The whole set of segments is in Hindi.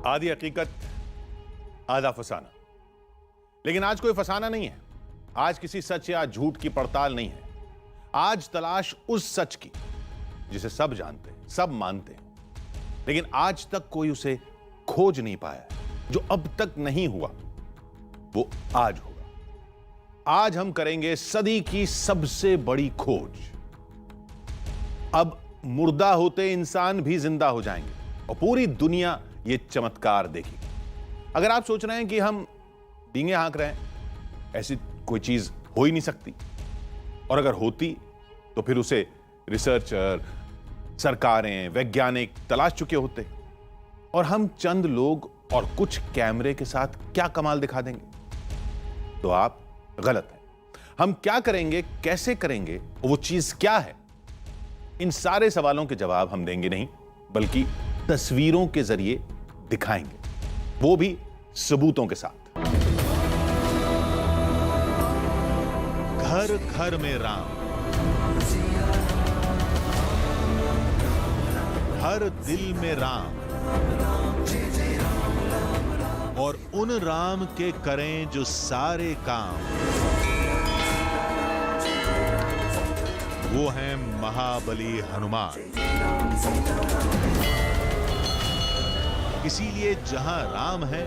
आधी हकीकत आधा फसाना। लेकिन आज कोई फसाना नहीं है, आज किसी सच या झूठ की पड़ताल नहीं है। आज तलाश उस सच की जिसे सब जानते हैं, सब मानते हैं, लेकिन आज तक कोई उसे खोज नहीं पाया है। जो अब तक नहीं हुआ वो आज होगा। आज हम करेंगे सदी की सबसे बड़ी खोज। अब मुर्दा होते इंसान भी जिंदा हो जाएंगे और पूरी दुनिया ये चमत्कार देखेगी। अगर आप सोच रहे हैं कि हम डींगे हाँक रहे हैं, ऐसी कोई चीज हो ही नहीं सकती, और अगर होती तो फिर उसे रिसर्चर, सरकारें, वैज्ञानिक तलाश चुके होते, और हम चंद लोग और कुछ कैमरे के साथ क्या कमाल दिखा देंगे। तो आप गलत हैं। हम क्या करेंगे, कैसे करेंगे, वो चीज क्या है, इन सारे सवालों के जवाब हम देंगे नहीं, बल्कि तस्वीरों के जरिए दिखाएंगे, वो भी सबूतों के साथ। घर घर में राम, हर दिल में राम, और उन राम के करें जो सारे काम, वो हैं महाबली हनुमान। इसीलिए जहां राम है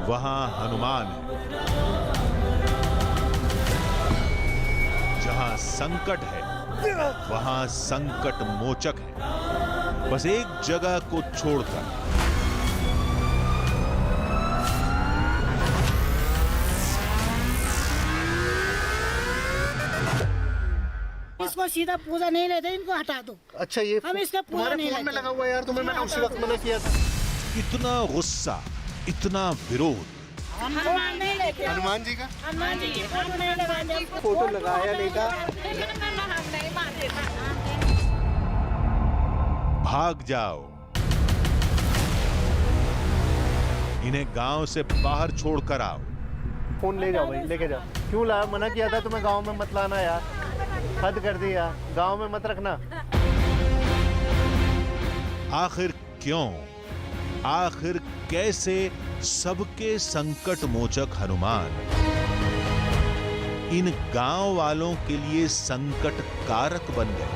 वहां हनुमान है। जहां संकट है वहां संकट मोचक है। बस एक जगह को छोड़कर, इसको सीधा पूजा नहीं लेते, इनको हटा दो। अच्छा, ये हम इसका पूजा नहीं फोन में लेते। लगा हुआ है यार, तुम्हें मैंने उसी वक्त मना किया था। इतना गुस्सा, इतना विरोध, हनुमान नहीं लेते। हनुमान जी का हनुमान जी की फोटो नहीं लगाते। फोटो लगाया नहीं था। भाग जाओ, इन्हें गांव से बाहर छोड़कर आओ। फोन ले जाओ भाई, लेके जाओ। क्यों लाया? मना किया था तुम्हें गांव में मत लाना यार, हद कर दिया, गांव में मत रखना। आखिर क्यों, आखिर कैसे सबके संकट मोचक हनुमान इन गांव वालों के लिए संकट कारक बन गए?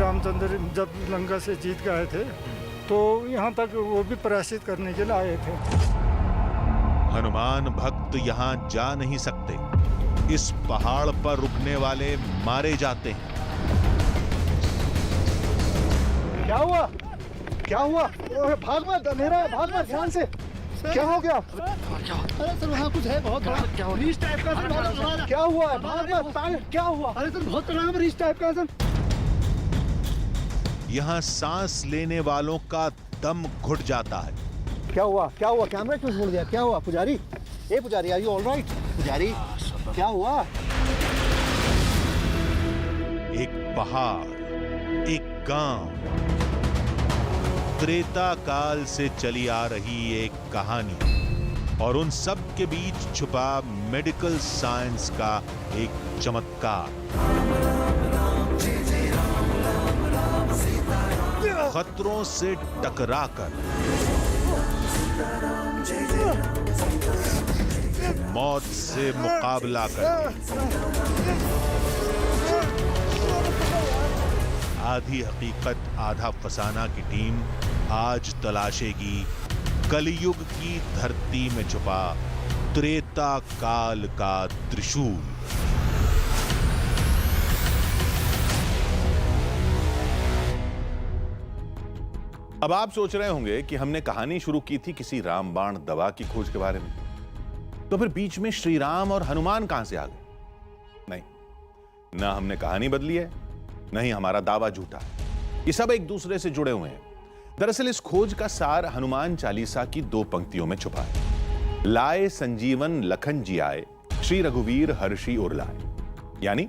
रामचंद्र जब लंका से जीत गए थे तो यहाँ तक वो भी प्रायश्चित करने के लिए आए थे। हनुमान भक्त यहां जा नहीं सकते, इस पहाड़ पर रुकने वाले मारे जाते हैं। क्या हुआ? क्या हुआ? ओए, भाग मत, अंधेरा है, भाग मत, ध्यान से। क्या हो गया? अरे सर वहाँ कुछ है बहुत बड़ा, क्या हो रहा है? रीच टाइप का सर, बहुत बड़ा। क्या हुआ है? भाग मत, क्या हुआ? अरे सर बहुत बड़ा रीच टाइप का सर। यहां सांस लेने वालों का दम घुट जाता है। क्या हुआ? क्या हुआ? कैमरा क्यों छोड़ दिया? क्या हुआ पुजारी? ए पुजारी, आर यू ऑल राइट? पुजारी, क्या हुआ? एक पहाड़, एक गांव, त्रेता काल से चली आ रही एक कहानी, और उन सब के बीच छुपा मेडिकल साइंस का एक चमत्कार। खतरों से टकराकर, मौत से मुकाबला कर, आधी हकीकत आधा फसाना की टीम आज तलाशेगी कलयुग की धरती में छुपा त्रेता काल का त्रिशूल। अब आप सोच रहे होंगे कि हमने कहानी शुरू की थी किसी रामबाण दवा की खोज के बारे में, तो फिर बीच में श्री राम और हनुमान कहां से आ गए? नहीं, ना हमने कहानी बदली है, न ही हमारा दावा झूठा है। ये सब एक दूसरे से जुड़े हुए हैं। दरअसल इस खोज का सार हनुमान चालीसा की 2 पंक्तियों में छुपा है। लाए संजीवन लखन जी आए, श्री रघुवीर हर्षि उर्लाए। यानी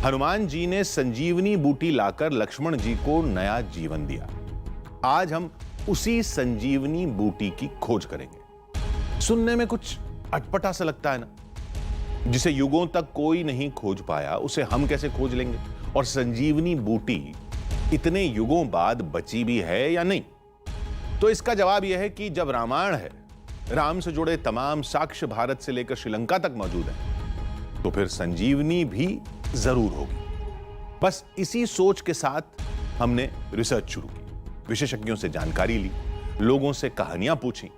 हनुमान जी ने संजीवनी बूटी लाकर लक्ष्मण जी को नया जीवन दिया। आज हम उसी संजीवनी बूटी की खोज करेंगे। सुनने में कुछ अटपटा सा लगता है ना, जिसे युगों तक कोई नहीं खोज पाया, उसे हम कैसे खोज लेंगे? और संजीवनी बूटी इतने युगों बाद बची भी है या नहीं? तो इसका जवाब यह है कि जब रामायण है, राम से जुड़े तमाम साक्ष्य भारत से लेकर श्रीलंका तक मौजूद हैं, तो फिर संजीवनी भी जरूर होगी। बस इसी सोच के साथ हमने रिसर्च शुरू की, विशेषज्ञों से जानकारी ली, लोगों से कहानियां पूछी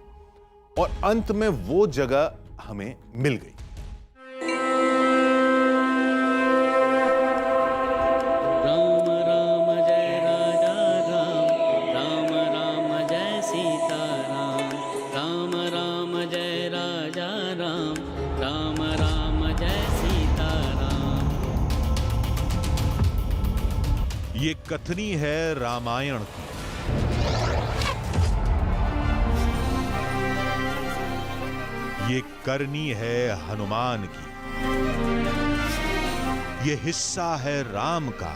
और अंत में वो जगह हमें मिल गई। राम राम जय राजा राम, राम राम जय सीता राम, राम राम जय राजा राम, राम राम जय सीता राम। ये कथनी है रामायण की। ये करनी है हनुमान की। ये हिस्सा है राम का।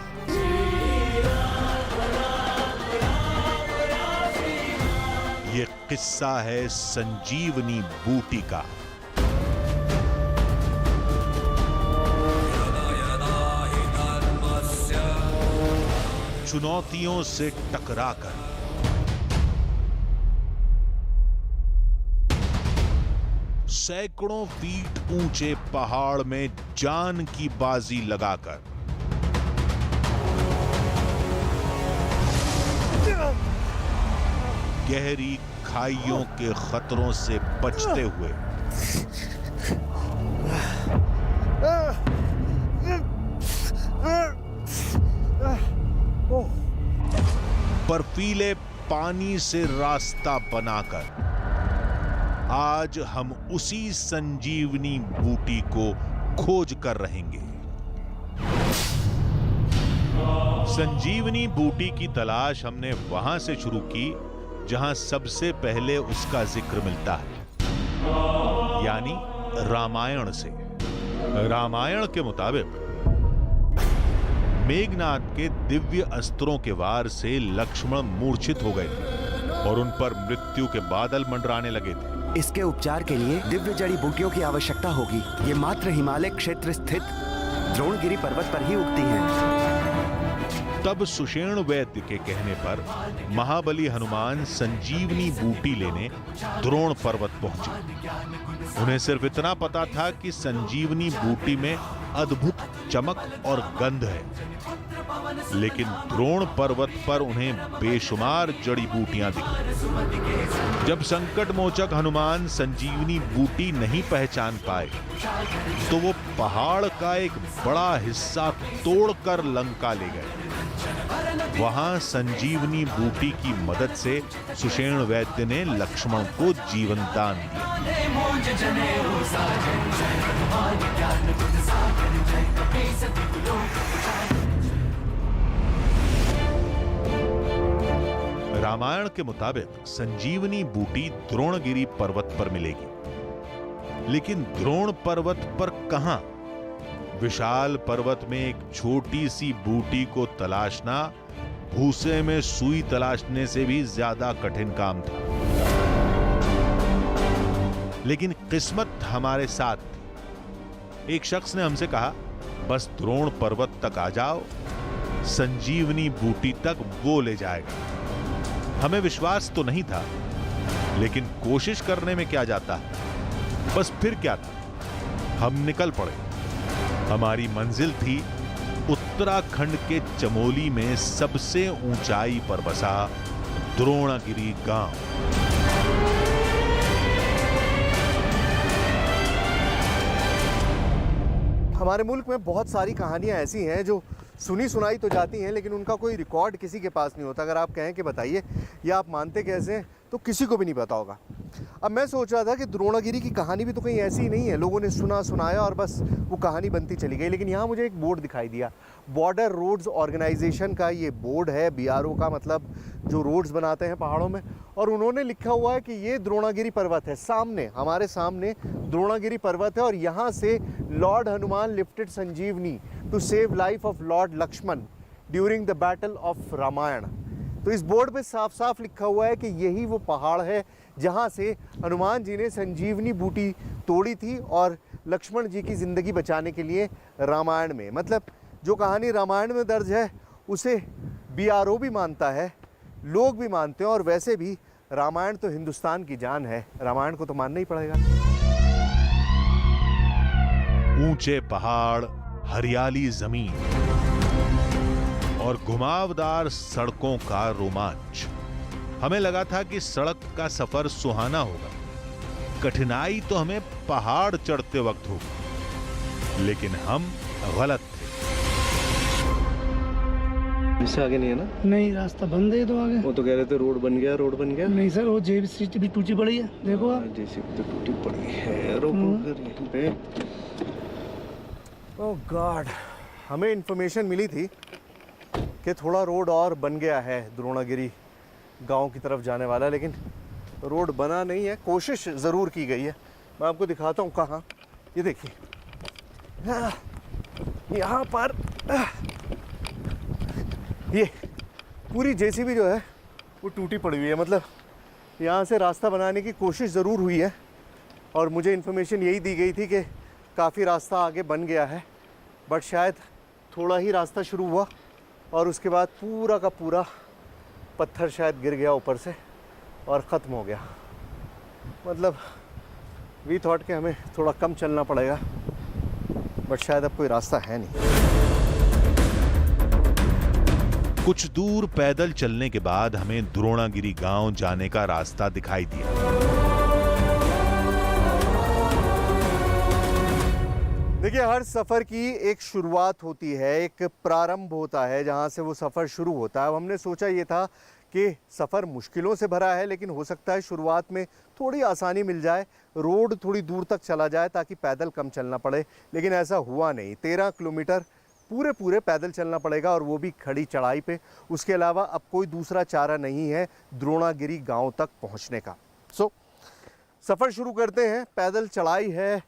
ये किस्सा है संजीवनी बूटी का। चुनौतियों से टकराकर सैकड़ों फीट ऊंचे पहाड़ में जान की बाजी लगाकर गहरी खाइयों के खतरों से बचते हुए बर्फीले पानी से रास्ता बनाकर आज हम उसी संजीवनी बूटी को खोज कर रहेंगे। संजीवनी बूटी की तलाश हमने वहां से शुरू की जहां सबसे पहले उसका जिक्र मिलता है, यानी रामायण से। रामायण के मुताबिक मेघनाद के दिव्य अस्त्रों के वार से लक्ष्मण मूर्छित हो गए थे और उन पर मृत्यु के बादल मंडराने लगे थे। इसके उपचार के लिए दिव्य जड़ी बूटियों की आवश्यकता होगी। ये मात्र हिमालय क्षेत्र स्थित द्रोणगिरी पर्वत पर ही उगती हैं। तब सुषेण वैद्य के कहने पर महाबली हनुमान संजीवनी बूटी लेने द्रोण पर्वत पहुंचे। उन्हें सिर्फ इतना पता था कि संजीवनी बूटी में अद्भुत चमक और गंध है, लेकिन द्रोण पर्वत पर उन्हें बेशुमार जड़ी बूटियां दिखी। जब संकट मोचक हनुमान संजीवनी बूटी नहीं पहचान पाए, तो वो पहाड़ का एक बड़ा हिस्सा तोड़कर लंका ले गए। वहां संजीवनी बूटी की मदद से सुषेण वैद्य ने लक्ष्मण को जीवन दान दिया। रामायण के मुताबिक संजीवनी बूटी द्रोणगिरी पर्वत पर मिलेगी, लेकिन द्रोण पर्वत पर कहां? विशाल पर्वत में एक छोटी सी बूटी को तलाशना भूसे में सुई तलाशने से भी ज्यादा कठिन काम था। लेकिन किस्मत हमारे साथ थी। एक शख्स ने हमसे कहा, बस द्रोण पर्वत तक आ जाओ, संजीवनी बूटी तक वो ले जाएगा। हमें विश्वास तो नहीं था, लेकिन कोशिश करने में क्या जाता है। बस फिर क्या था, हम निकल पड़े। हमारी मंजिल थी उत्तराखंड के चमोली में सबसे ऊंचाई पर बसा द्रोणगिरी गांव। हमारे मुल्क में बहुत सारी कहानियां ऐसी हैं जो सुनी सुनाई तो जाती हैं, लेकिन उनका कोई रिकॉर्ड किसी के पास नहीं होता। अगर आप कहें कि बताइए या आप मानते कैसे हैं, तो किसी को भी नहीं पता होगा। अब मैं सोच रहा था कि द्रोणागिरी की कहानी भी तो कहीं ऐसी ही नहीं है, लोगों ने सुना सुनाया और बस वो कहानी बनती चली गई। लेकिन यहाँ मुझे एक बोर्ड दिखाई दिया, बॉर्डर रोड्स ऑर्गेनाइजेशन का ये बोर्ड है। BRO का मतलब जो रोड्स बनाते हैं पहाड़ों में, और उन्होंने लिखा हुआ है कि ये द्रोणागिरी पर्वत है। सामने, हमारे सामने द्रोणागिरी पर्वत है और यहाँ से lord Hanuman lifted Sanjeevani to save life of lord Lakshman during the battle of Ramayan. तो इस बोर्ड पे साफ साफ लिखा हुआ है कि यही वो पहाड़ है जहाँ से हनुमान जी ने संजीवनी बूटी तोड़ी थी और लक्ष्मण जी की ज़िंदगी बचाने के लिए रामायण में, मतलब जो कहानी रामायण में दर्ज है उसे BRO भी मानता है, लोग भी मानते हैं, और वैसे भी रामायण तो हिंदुस्तान की जान है, रामायण को तो मानना ही पड़ेगा। ऊंचे पहाड़, हरियाली जमीन और घुमावदार सड़कों का रोमांच। हमें लगा था कि सड़क का सफर सुहाना होगा, कठिनाई तो हमें पहाड़ चढ़ते वक्त होगी, लेकिन हम गलत थे। इससे आगे नहीं है ना? नहीं, रास्ता बंद है तो आगे। वो तो कह रहे थे रोड बन गया। नहीं सर, वो JCB भी टूटी पड़ी है, देखो आप। JCB तो टूटी पड़ी है। रोको फिर यहीं पे। ओह गॉड, हमें इंफॉर्मेशन मिली थी कि थोड़ा रोड और बन गया है द्रोणागिरी गांव की तरफ जाने वाला, लेकिन रोड बना नहीं है। कोशिश ज़रूर की गई है। मैं आपको दिखाता हूँ कहाँ। ये देखिए, यहाँ पर ये पूरी JCB जो है वो टूटी पड़ी हुई है। मतलब यहाँ से रास्ता बनाने की कोशिश ज़रूर हुई है, और मुझे इन्फॉर्मेशन यही दी गई थी कि काफ़ी रास्ता आगे बन गया है, बट शायद थोड़ा ही रास्ता शुरू हुआ और उसके बाद पूरा का पूरा पत्थर शायद गिर गया ऊपर से और ख़त्म हो गया। मतलब वी थॉट कि हमें थोड़ा कम चलना पड़ेगा, बट शायद अब कोई रास्ता है नहीं। कुछ दूर पैदल चलने के बाद हमें द्रोणागिरी गांव जाने का रास्ता दिखाई दिया। देखिए, हर सफ़र की एक शुरुआत होती है, एक प्रारंभ होता है जहाँ से वो सफ़र शुरू होता है। अब हमने सोचा ये था कि सफ़र मुश्किलों से भरा है, लेकिन हो सकता है शुरुआत में थोड़ी आसानी मिल जाए, रोड थोड़ी दूर तक चला जाए ताकि पैदल कम चलना पड़े, लेकिन ऐसा हुआ नहीं। 13 किलोमीटर पूरे पैदल चलना पड़ेगा, और वो भी खड़ी चढ़ाई पे। उसके अलावा अब कोई दूसरा चारा नहीं है द्रोणागिरी गांव तक पहुंचने का। सफ़र शुरू करते हैं। पैदल चढ़ाई है,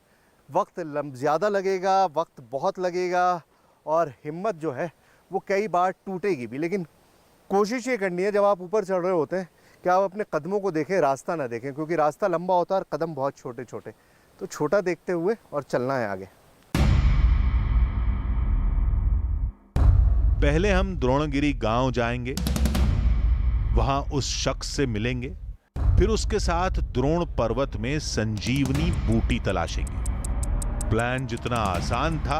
वक्त ज़्यादा लगेगा, वक्त बहुत लगेगा, और हिम्मत जो है वो कई बार टूटेगी भी। लेकिन कोशिश ये करनी है, जब आप ऊपर चढ़ रहे होते हैं, कि आप अपने कदमों को देखें, रास्ता ना देखें, क्योंकि रास्ता लंबा होता है और कदम बहुत छोटे छोटे। तो छोटा देखते हुए और चलना है आगे। पहले हम द्रोणागिरी गांव जाएंगे, वहां उस शख्स से मिलेंगे, फिर उसके साथ द्रोण पर्वत में संजीवनी बूटी तलाशेंगे। प्लान जितना आसान था,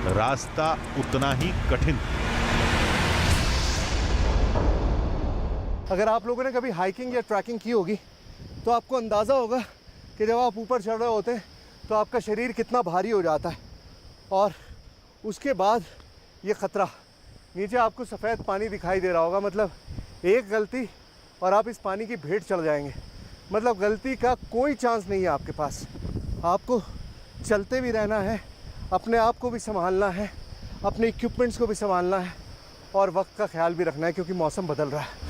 रास्ता उतना ही कठिन था। अगर आप लोगों ने कभी हाइकिंग या ट्रैकिंग की होगी तो आपको अंदाज़ा होगा कि जब आप ऊपर चढ़ रहे होते हैं तो आपका शरीर कितना भारी हो जाता है, और उसके बाद ये ख़तरा। नीचे आपको सफ़ेद पानी दिखाई दे रहा होगा, मतलब एक गलती और आप इस पानी की भेंट चढ़ जाएंगे। मतलब गलती का कोई चांस नहीं है आपके पास। आपको चलते भी रहना है, अपने आप को भी संभालना है, अपने इक्विपमेंट्स को भी संभालना है, और वक्त का ख्याल भी रखना है, क्योंकि मौसम बदल रहा है।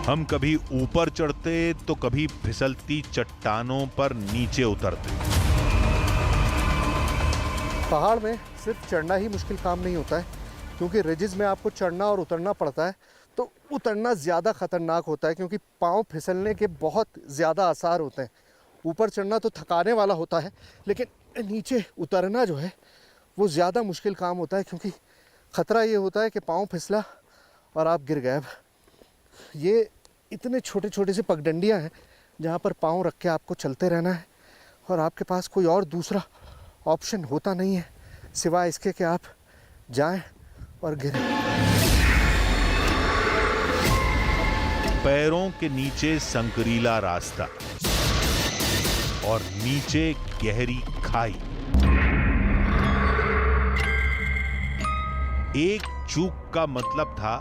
हम कभी ऊपर चढ़ते तो कभी फिसलती चट्टानों पर नीचे उतरते। पहाड़ में सिर्फ चढ़ना ही मुश्किल काम नहीं होता है, क्योंकि रिजेस में आपको चढ़ना और उतरना पड़ता है। तो उतरना ज़्यादा ख़तरनाक होता है, क्योंकि पाँव फिसलने के बहुत ज़्यादा आसार होते हैं। ऊपर चढ़ना तो थकाने वाला होता है, लेकिन नीचे उतरना जो है वो ज़्यादा मुश्किल काम होता है, क्योंकि ख़तरा ये होता है कि पाँव फिसला और आप गिर गए। अब ये इतने छोटे छोटे से पगडंडियाँ हैं जहाँ पर पाँव रख के आपको चलते रहना है, और आपके पास कोई और दूसरा ऑप्शन होता नहीं है सिवाय इसके कि आप जाएं और गिरें। पैरों के नीचे संकरीला रास्ता और नीचे गहरी खाई। एक चूक का मतलब था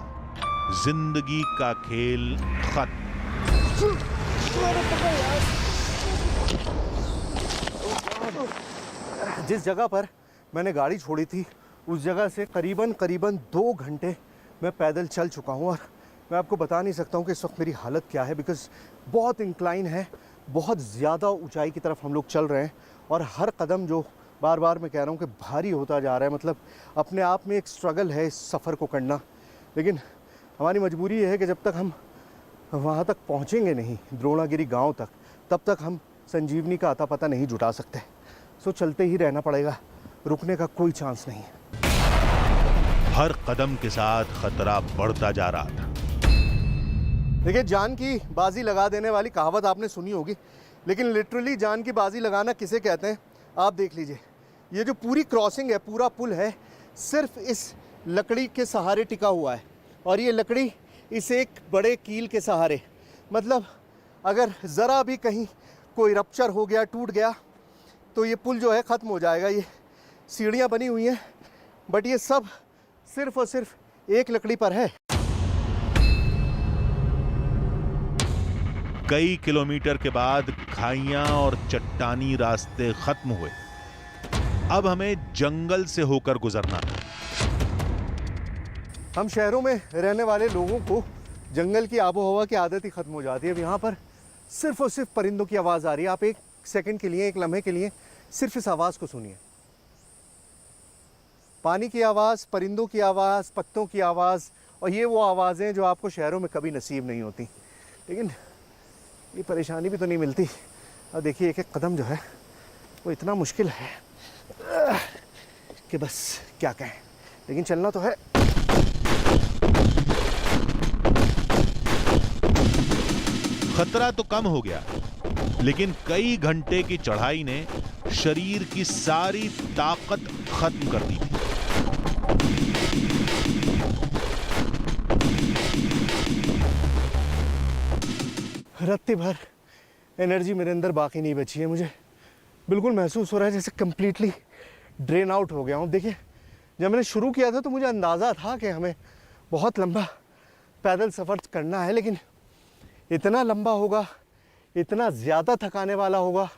जिंदगी का खेल खत्म। जिस जगह पर मैंने गाड़ी छोड़ी थी उस जगह से करीबन 2 घंटे मैं पैदल चल चुका हूँ, और मैं आपको बता नहीं सकता हूँ कि इस वक्त मेरी हालत क्या है, बिकॉज़ बहुत इंक्लाइन है, बहुत ज़्यादा ऊंचाई की तरफ हम लोग चल रहे हैं, और हर कदम जो बार बार मैं कह रहा हूँ कि भारी होता जा रहा है। मतलब अपने आप में एक स्ट्रगल है इस सफ़र को करना, लेकिन हमारी मजबूरी ये है कि जब तक हम वहाँ तक पहुँचेंगे नहीं, द्रोणागिरी गाँव तक, तब तक हम संजीवनी का अता पता नहीं जुटा सकते। सो चलते ही रहना पड़ेगा, रुकने का कोई चांस नहीं है। हर कदम के साथ खतरा बढ़ता जा रहा था। देखिए, जान की बाजी लगा देने वाली कहावत आपने सुनी होगी, लेकिन लिटरली जान की बाजी लगाना किसे कहते हैं आप देख लीजिए। ये जो पूरी क्रॉसिंग है, पूरा पुल है, सिर्फ इस लकड़ी के सहारे टिका हुआ है, और ये लकड़ी इस एक बड़े कील के सहारे। मतलब अगर ज़रा भी कहीं कोई रप्चर हो गया, टूट गया, तो ये पुल जो है ख़त्म हो जाएगा। ये सीढ़ियाँ बनी हुई हैं, बट ये सब सिर्फ और सिर्फ एक लकड़ी पर है। कई किलोमीटर के बाद खाइयां और चट्टानी रास्ते खत्म हुए। अब हमें जंगल से होकर गुजरना था। हम शहरों में रहने वाले लोगों को जंगल की आबो हवा की आदत ही खत्म हो जाती है। अब यहाँ पर सिर्फ और सिर्फ परिंदों की आवाज़ आ रही है। आप एक सेकंड के लिए, एक लम्हे के लिए सिर्फ इस आवाज़ को सुनिए। पानी की आवाज़, परिंदों की आवाज़, पत्तों की आवाज़, और ये वो आवाज़ें जो आपको शहरों में कभी नसीब नहीं होती। लेकिन ये परेशानी भी तो नहीं मिलती। अब देखिए, एक एक कदम जो है वो इतना मुश्किल है कि बस क्या कहें, लेकिन चलना तो है। खतरा तो कम हो गया, लेकिन कई घंटे की चढ़ाई ने शरीर की सारी ताकत खत्म कर दी थी। रत्ती भर एनर्जी मेरे अंदर बाकी नहीं बची है। मुझे बिल्कुल महसूस हो रहा है जैसे कंप्लीटली ड्रेन आउट हो गया हूँ। देखिए, जब मैंने शुरू किया था तो मुझे अंदाज़ा था कि हमें बहुत लंबा पैदल सफ़र करना है, लेकिन इतना लंबा होगा, इतना ज़्यादा थकाने वाला होगा,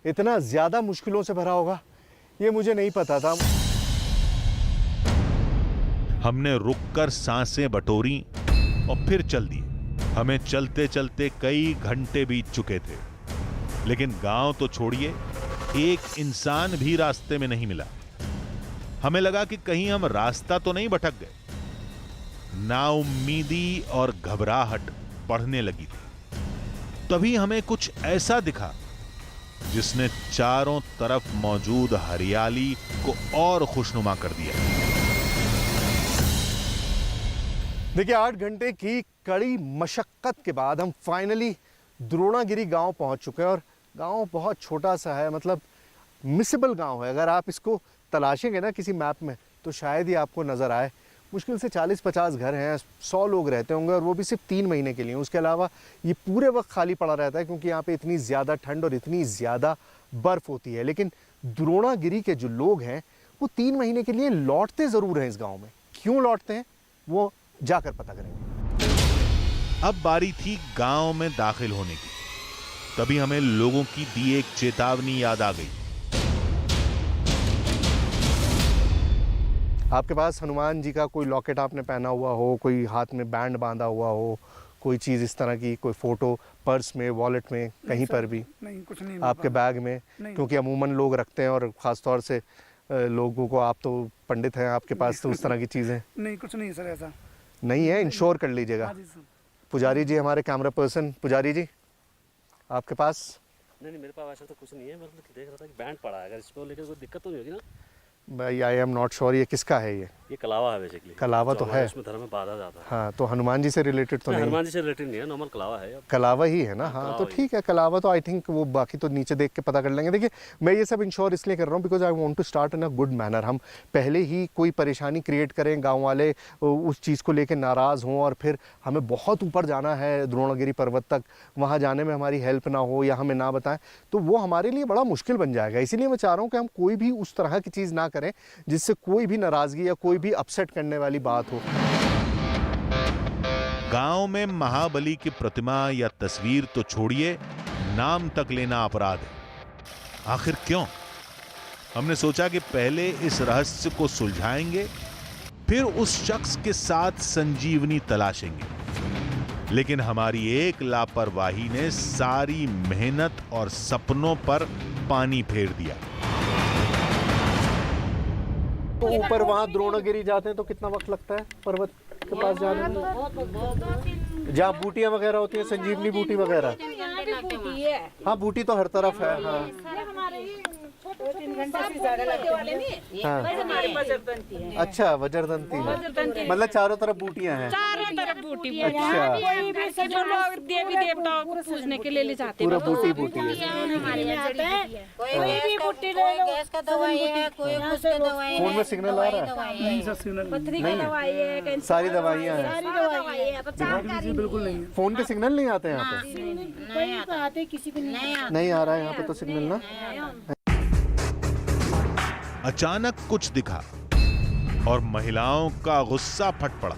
इतना ज़्यादा मुश्किलों से भरा होगा, ये मुझे नहीं पता था। हमने रुककर सांसें बटोरी और फिर चल दिए। हमें चलते चलते कई घंटे बीत चुके थे, लेकिन गांव तो छोड़िए, एक इंसान भी रास्ते में नहीं मिला। हमें लगा कि कहीं हम रास्ता तो नहीं भटक गए। नाउम्मीदी और घबराहट बढ़ने लगी थी। तभी हमें कुछ ऐसा दिखा जिसने चारों तरफ मौजूद हरियाली को और खुशनुमा कर दिया। देखिए, 8 घंटे की कड़ी मशक्कत के बाद हम फाइनली द्रोणागिरी गांव पहुंच चुके हैं। और गांव बहुत छोटा सा है, मतलब मिसेबल गांव है। अगर आप इसको तलाशेंगे ना किसी मैप में तो शायद ही आपको नज़र आए। मुश्किल से 40-50 घर हैं, 100 लोग रहते होंगे, और वो भी सिर्फ 3 महीने के लिए। उसके अलावा ये पूरे वक्त खाली पड़ा रहता है, क्योंकि यहाँ पे इतनी ज़्यादा ठंड और इतनी ज़्यादा बर्फ़ होती है। लेकिन द्रोणागिरी के जो लोग हैं वो 3 महीने के लिए लौटते ज़रूर हैं इस गाँव में। क्यों लौटते हैं वो जाकर पता करेंगे। अब बारी थी गांव में दाखिल होने की। तभी हमें लोगों की दी एक चेतावनी याद आ गई। आपके पास हनुमान जी का कोई लॉकेट आपने पहना हुआ हो, कोई हाथ में बैंड बांधा हुआ हो, कोई चीज़ इस तरह की, कोई फ़ोटो पर्स में, वॉलेट में, कहीं पर भी? नहीं, कुछ नहीं। आपके बैग में? क्योंकि अमूमन लोग रखते हैं, और ख़ास तौर से लोगों को, आप तो पंडित हैं, आपके पास तो उस तरह की चीज़ें नहीं, कुछ नहीं सर, ऐसा नहीं है। इंश्योर कर लीजिएगा। पुजारी जी, हमारे कैमरा पर्सन पुजारी जी, आपके पास? नहीं, मेरे पास ऐसा तो कुछ नहीं है। मैं देख रहा था कि बैंड पड़ा है, अगर इसको लेकर कोई दिक्कत तो नहीं होगी ना? भाई, आई एम नॉट श्योर। ये किसका है? ये कलावा है बेसिकली। कलावा तो है, इसमें धर्म में बाधा जाता है। हाँ, तो हनुमान जी से रिलेटेड तो नहीं? हनुमान जी से रिलेटेड नहीं है, नॉर्मल कलावा है। कलावा ही है ना? हाँ, तो ठीक है, कलावा तो आई थिंक वो बाकी तो नीचे देख के पता कर लेंगे। देखिए, मैं ये सब इंश्योर इसलिए कर रहा हूँ because I want to start in a good manner. हम पहले ही कोई परेशानी क्रिएट करें, गाँव वाले उस चीज़ को लेकर नाराज़ हों, और फिर हमें बहुत ऊपर जाना है द्रोणागिरी पर्वत तक, वहाँ जाने में हमारी हेल्प ना हो या हमें ना बताएं, तो वो हमारे लिए बड़ा मुश्किल बन जाएगा। इसीलिए मैं चाह रहा हूँ कि हम कोई भी उस तरह की चीज़ ना करें जिससे कोई भी नाराज़गी या कोई भी अपसेट करने वाली बात हो। गांव में महाबली की प्रतिमा या तस्वीर तो छोड़िए, नाम तक लेना अपराध है। आखिर क्यों? हमने सोचा कि पहले इस रहस्य को सुलझाएंगे, फिर उस शख्स के साथ संजीवनी तलाशेंगे। लेकिन हमारी एक लापरवाही ने सारी मेहनत और सपनों पर पानी फेर दिया। तो ऊपर वहाँ द्रोणागिरी जाते हैं तो कितना वक्त लगता है पर्वत के पास जाने में? जहाँ बूटियाँ वगैरह होती हैं, संजीवनी बूटी वगैरह? हाँ, बूटी तो हर तरफ है। हाँ, 2-3 घंटे से ज्यादा लगते हैं। हाँ। अच्छा, वज्रदंती है, मतलब चारों तरफ बूटियां हैं। चारों तरफ बूटी अच्छा, जो लोग देवी देवताओं को पूजने के लिए ले जाते हैं पूरा बूटी बूटी है। हमारे यहाँ आता है, कोई भी बुट्टी ले लो, गैस का दवाई है, कोई कुछ दवाई फोन में सिग्नल आ रहा है? पथरी की दवाई है, सारी दवाइयाँ हैं। सारी दवाई है। बिल्कुल नहीं है। फोन के सिग्नल नहीं आते यहाँ पे? कोई को आते, किसी को नहीं आते। नहीं आ रहा है यहाँ पे तो सिग्नल ना। अचानक कुछ दिखा और महिलाओं का गुस्सा फट पड़ा।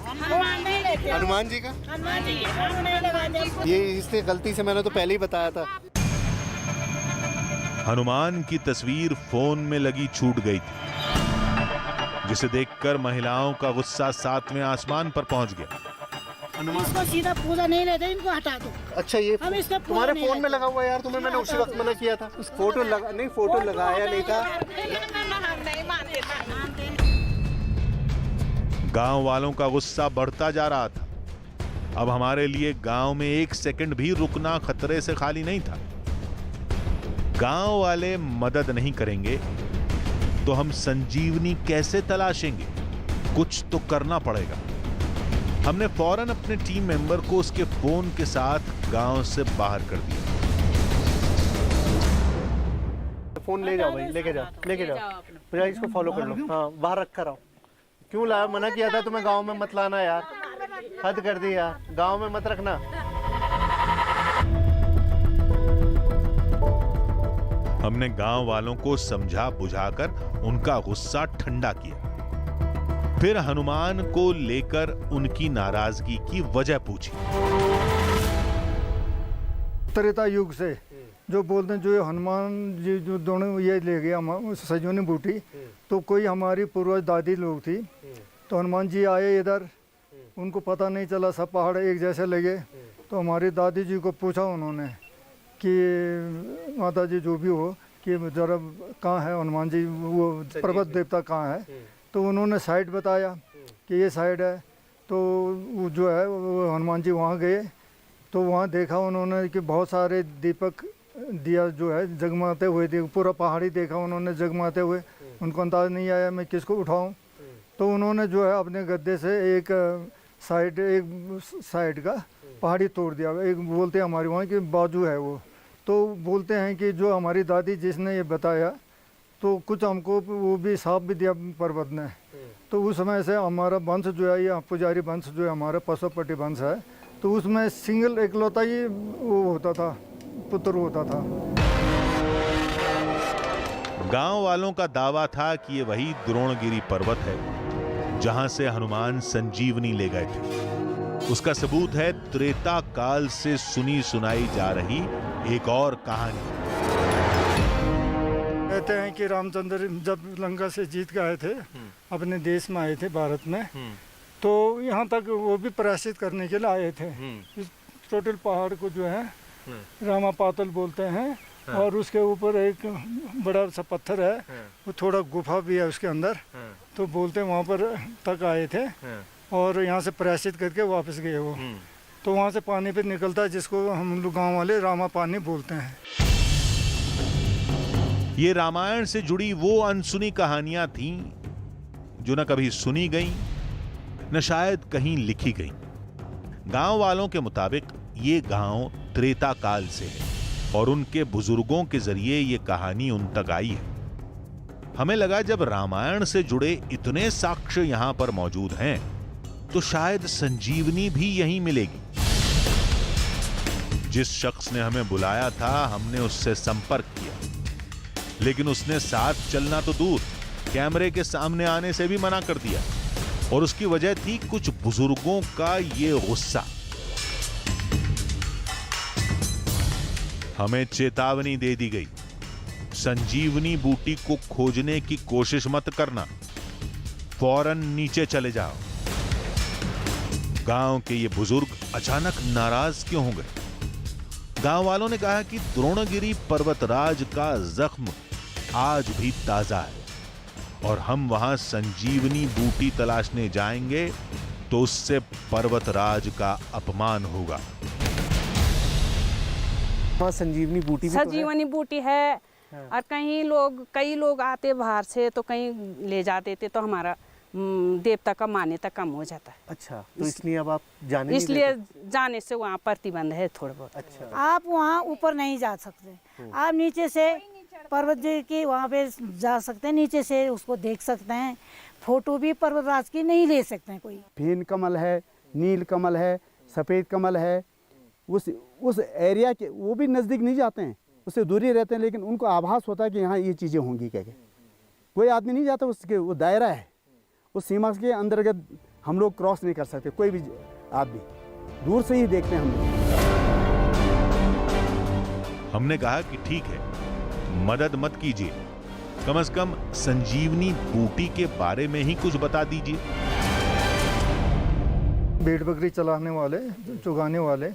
हनुमान नहीं लेते, हनुमान जी का हनुमान जी के नहीं लगाते। ये इसने गलती से, मैंने तो पहले ही बताया था। हनुमान की तस्वीर फोन में लगी छूट गई थी, जिसे देखकर महिलाओं का गुस्सा 7वें आसमान पर पहुंच गया। इसको सीधा पूजा नहीं लेते, इनको हटा दो। अच्छा, ये हम इसका पूजा तुम्हारे नहीं फोन में लगा हुआ है यार, तुम्हें मैंने उसी वक्त मना किया था। फोटो लगा नहीं, फोटो लगाया नहीं था। गांव वालों का गुस्सा बढ़ता जा रहा था। अब हमारे लिए गांव में 1 सेकंड भी रुकना खतरे से खाली नहीं था। गांव वाले मदद नहीं करेंगे तो हम संजीवनी कैसे तलाशेंगे? कुछ तो करना पड़ेगा। हमने फौरन अपने टीम मेंबर को उसके फोन के साथ गांव से बाहर कर दिया। फोन ले जाओ भाई, लेके जाओ, लेके जाओ भैया, इसको फॉलो कर लो। हाँ, बाहर रख कर आओ। क्यों लाया? मना किया था तुम्हें गांव में मत लाना यार, हद कर दी यार, गांव में मत रखना। हमने गांव वालों को समझा बुझाकर उनका गुस्सा ठंडा किया। फिर हनुमान को लेकर उनकी नाराजगी की वजह पूछी। त्रेता युग से जो बोलते हैं, जो हनुमान जी जो दोनों ये ले गया सजोनी बूटी, तो कोई हमारी पूर्वज दादी लोग थी, तो हनुमान जी आए इधर, उनको पता नहीं चला, सब पहाड़ एक जैसे लगे। तो हमारी दादी जी को पूछा उन्होंने कि माता जी जो भी हो, कि जरा कहाँ है हनुमान जी, वो पर्वत देवता कहाँ है? तो उन्होंने साइड बताया कि ये साइड है। तो वो जो है वो हनुमान जी वहाँ गए, तो वहाँ देखा उन्होंने कि बहुत सारे दीपक दिया जो है जगमगाते हुए थे, पूरा पहाड़ी देखा उन्होंने जगमगाते हुए। उनको अंदाज़ नहीं आया मैं किसको उठाऊं। तो उन्होंने जो है अपने गद्दे से एक साइड का पहाड़ी तोड़ दिया। एक बोलते हैं हमारे वहाँ की बाजू है वो, तो बोलते हैं कि जो हमारी दादी जिसने ये बताया, तो कुछ हमको वो भी साफ भी दिया पर्वत ने। तो उस समय से हमारा वंश जो है, ये पुजारी वंश जो है हमारा पशुपति वंश है, तो उसमें सिंगल एकलौता ही वो होता था, पुत्र होता था। गांव वालों का दावा था कि ये वही द्रोणगिरी पर्वत है जहां से हनुमान संजीवनी ले गए थे। उसका सबूत है त्रेता काल से सुनी सुनाई जा रही एक और कहानी। कहते हैं कि रामचंद्र जब लंका से जीत के आए थे, अपने देश में आए थे भारत में, तो यहाँ तक वो भी प्रायश्चित करने के लिए आए थे। इस टोटल पहाड़ को जो है रामापातल बोलते हैं, और उसके ऊपर एक बड़ा सा पत्थर है, वो थोड़ा गुफा भी है उसके अंदर, तो बोलते हैं वहाँ पर तक आए थे और यहाँ से प्रायश्चित करके वापस गए वो। तो वहाँ से पानी फिर निकलता है, जिसको हम लोग गाँव वाले रामा पानी बोलते हैं। ये रामायण से जुड़ी वो अनसुनी कहानियां थीं जो न कभी सुनी गई न शायद कहीं लिखी गई। गांव वालों के मुताबिक ये गांव त्रेता काल से है और उनके बुजुर्गों के जरिए ये कहानी उन तक आई है। हमें लगा जब रामायण से जुड़े इतने साक्ष्य यहां पर मौजूद हैं, तो शायद संजीवनी भी यहीं मिलेगी। जिस शख्स ने हमें बुलाया था, हमने उससे संपर्क किया, लेकिन उसने साथ चलना तो दूर, कैमरे के सामने आने से भी मना कर दिया। और उसकी वजह थी कुछ बुजुर्गों का ये गुस्सा। हमें चेतावनी दे दी गई, संजीवनी बूटी को खोजने की कोशिश मत करना, फौरन नीचे चले जाओ। गांव के ये बुजुर्ग अचानक नाराज क्यों हो गए? गांव वालों ने कहा कि द्रोणगिरी पर्वतराज का जख्म आज भी ताजा है और हम वहां संजीवनी बूटी तलाशने जाएंगे तो उससे पर्वतराज का अपमान होगा। वहाँ संजीवनी बूटी भी संजीवनी बूटी है, और कई लोग आते बाहर से तो कहीं ले जाते थे, तो हमारा देवता का मान्यता कम हो जाता है। अच्छा, तो इसलिए अब आप जाने नहीं इसलिए देते? जाने से वहाँ प्रतिबंध है थोड़ा बहुत। अच्छा, आप वहाँ ऊपर नहीं जा सकते, आप नीचे से पर्वत जी की वहाँ पे जा सकते हैं, नीचे से उसको देख सकते हैं। फोटो भी पर्वतराज की नहीं ले सकते हैं कोई। फेन कमल है, नील कमल है, सफ़ेद कमल है, उस एरिया के वो भी नज़दीक नहीं जाते हैं, उससे दूरी रहते हैं, लेकिन उनको आभास होता है कि यहाँ ये चीज़ें होंगी। कह के कोई आदमी नहीं जाता, उसके वो दायरा है, उस सीमा के अंतर्गत हम लोग क्रॉस नहीं कर सकते। कोई भी आदमी दूर से ही देखते हैं हम लोग। हमने कहा कि ठीक है, मदद मत कीजिए, कम से कम संजीवनी बूटी के बारे में ही कुछ बता दीजिए। भेड़ बकरी चलाने वाले, चुगाने वाले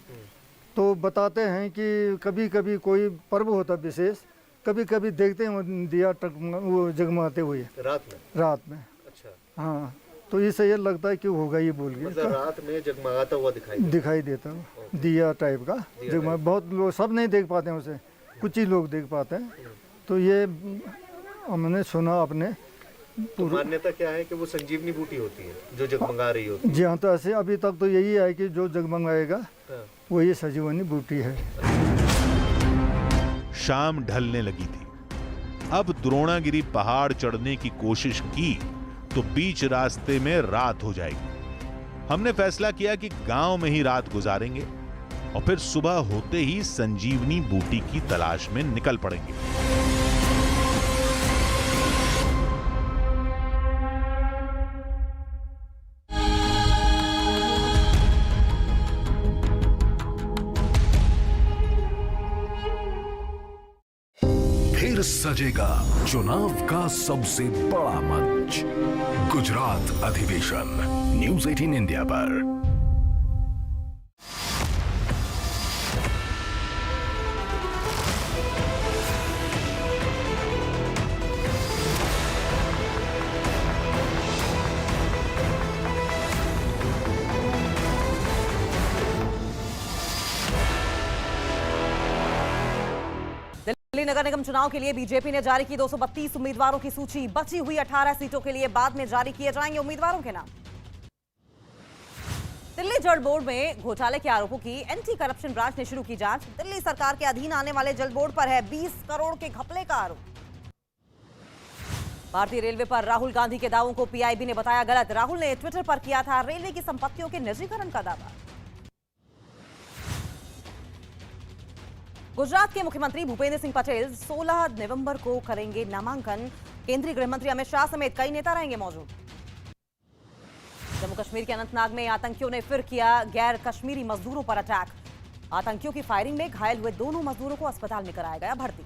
तो बताते हैं कि कभी कभी कोई पर्व होता विशेष, कभी कभी देखते हैं वो दिया वो जगमगाते हुए रात में। अच्छा, हाँ, तो इससे ये लगता है कि होगा ये बोल के, मतलब रात में जगमगाता हुआ दिखाई देता है दिया टाइप का जगमगा। बहुत लोग, सब नहीं देख पाते हैं उसे, कुछ ही लोग देख पाते हैं। तो ये हमने सुना अपने। तो मान्यता क्या है कि वो संजीवनी बूटी होती है जो जगमगा रही होती है? जी हाँ, तो ऐसे अभी तक तो यही है कि जो जगमगाएगा वो ये संजीवनी बूटी है। शाम ढलने लगी थी। अब द्रोणागिरी पहाड़ चढ़ने की कोशिश की तो बीच रास्ते में रात हो जाएगी। हमने फैसला किया कि गांव में ही रात गुजारेंगे और फिर सुबह होते ही संजीवनी बूटी की तलाश में निकल पड़ेंगे। फिर सजेगा चुनाव का सबसे बड़ा मंच, गुजरात अधिवेशन, न्यूज़ 18 इंडिया पर। दिल्ली नगर निगम चुनाव के लिए बीजेपी ने जारी की 232 उम्मीदवारों की सूची। बची हुई 18 सीटों के लिए बाद में जारी किए जाएंगे उम्मीदवारों के नाम। दिल्ली जल बोर्ड में घोटाले के आरोपों की एंटी करप्शन ब्रांच ने शुरू की जांच। दिल्ली सरकार के अधीन आने वाले जल बोर्ड पर है 20 करोड़ के घपले का आरोप। भारतीय रेलवे पर राहुल गांधी के दावों को पीआईबी ने बताया गलत। राहुल ने ट्विटर पर किया था रेलवे की संपत्तियों के निजीकरण का दावा। गुजरात के मुख्यमंत्री भूपेंद्र सिंह पटेल 16 नवंबर को करेंगे नामांकन। केंद्रीय गृह मंत्री अमित शाह समेत कई नेता रहेंगे मौजूद। जम्मू कश्मीर के अनंतनाग में आतंकियों ने फिर किया गैर कश्मीरी मजदूरों पर अटैक। आतंकियों की फायरिंग में घायल हुए दोनों मजदूरों को अस्पताल में कराया गया भर्ती।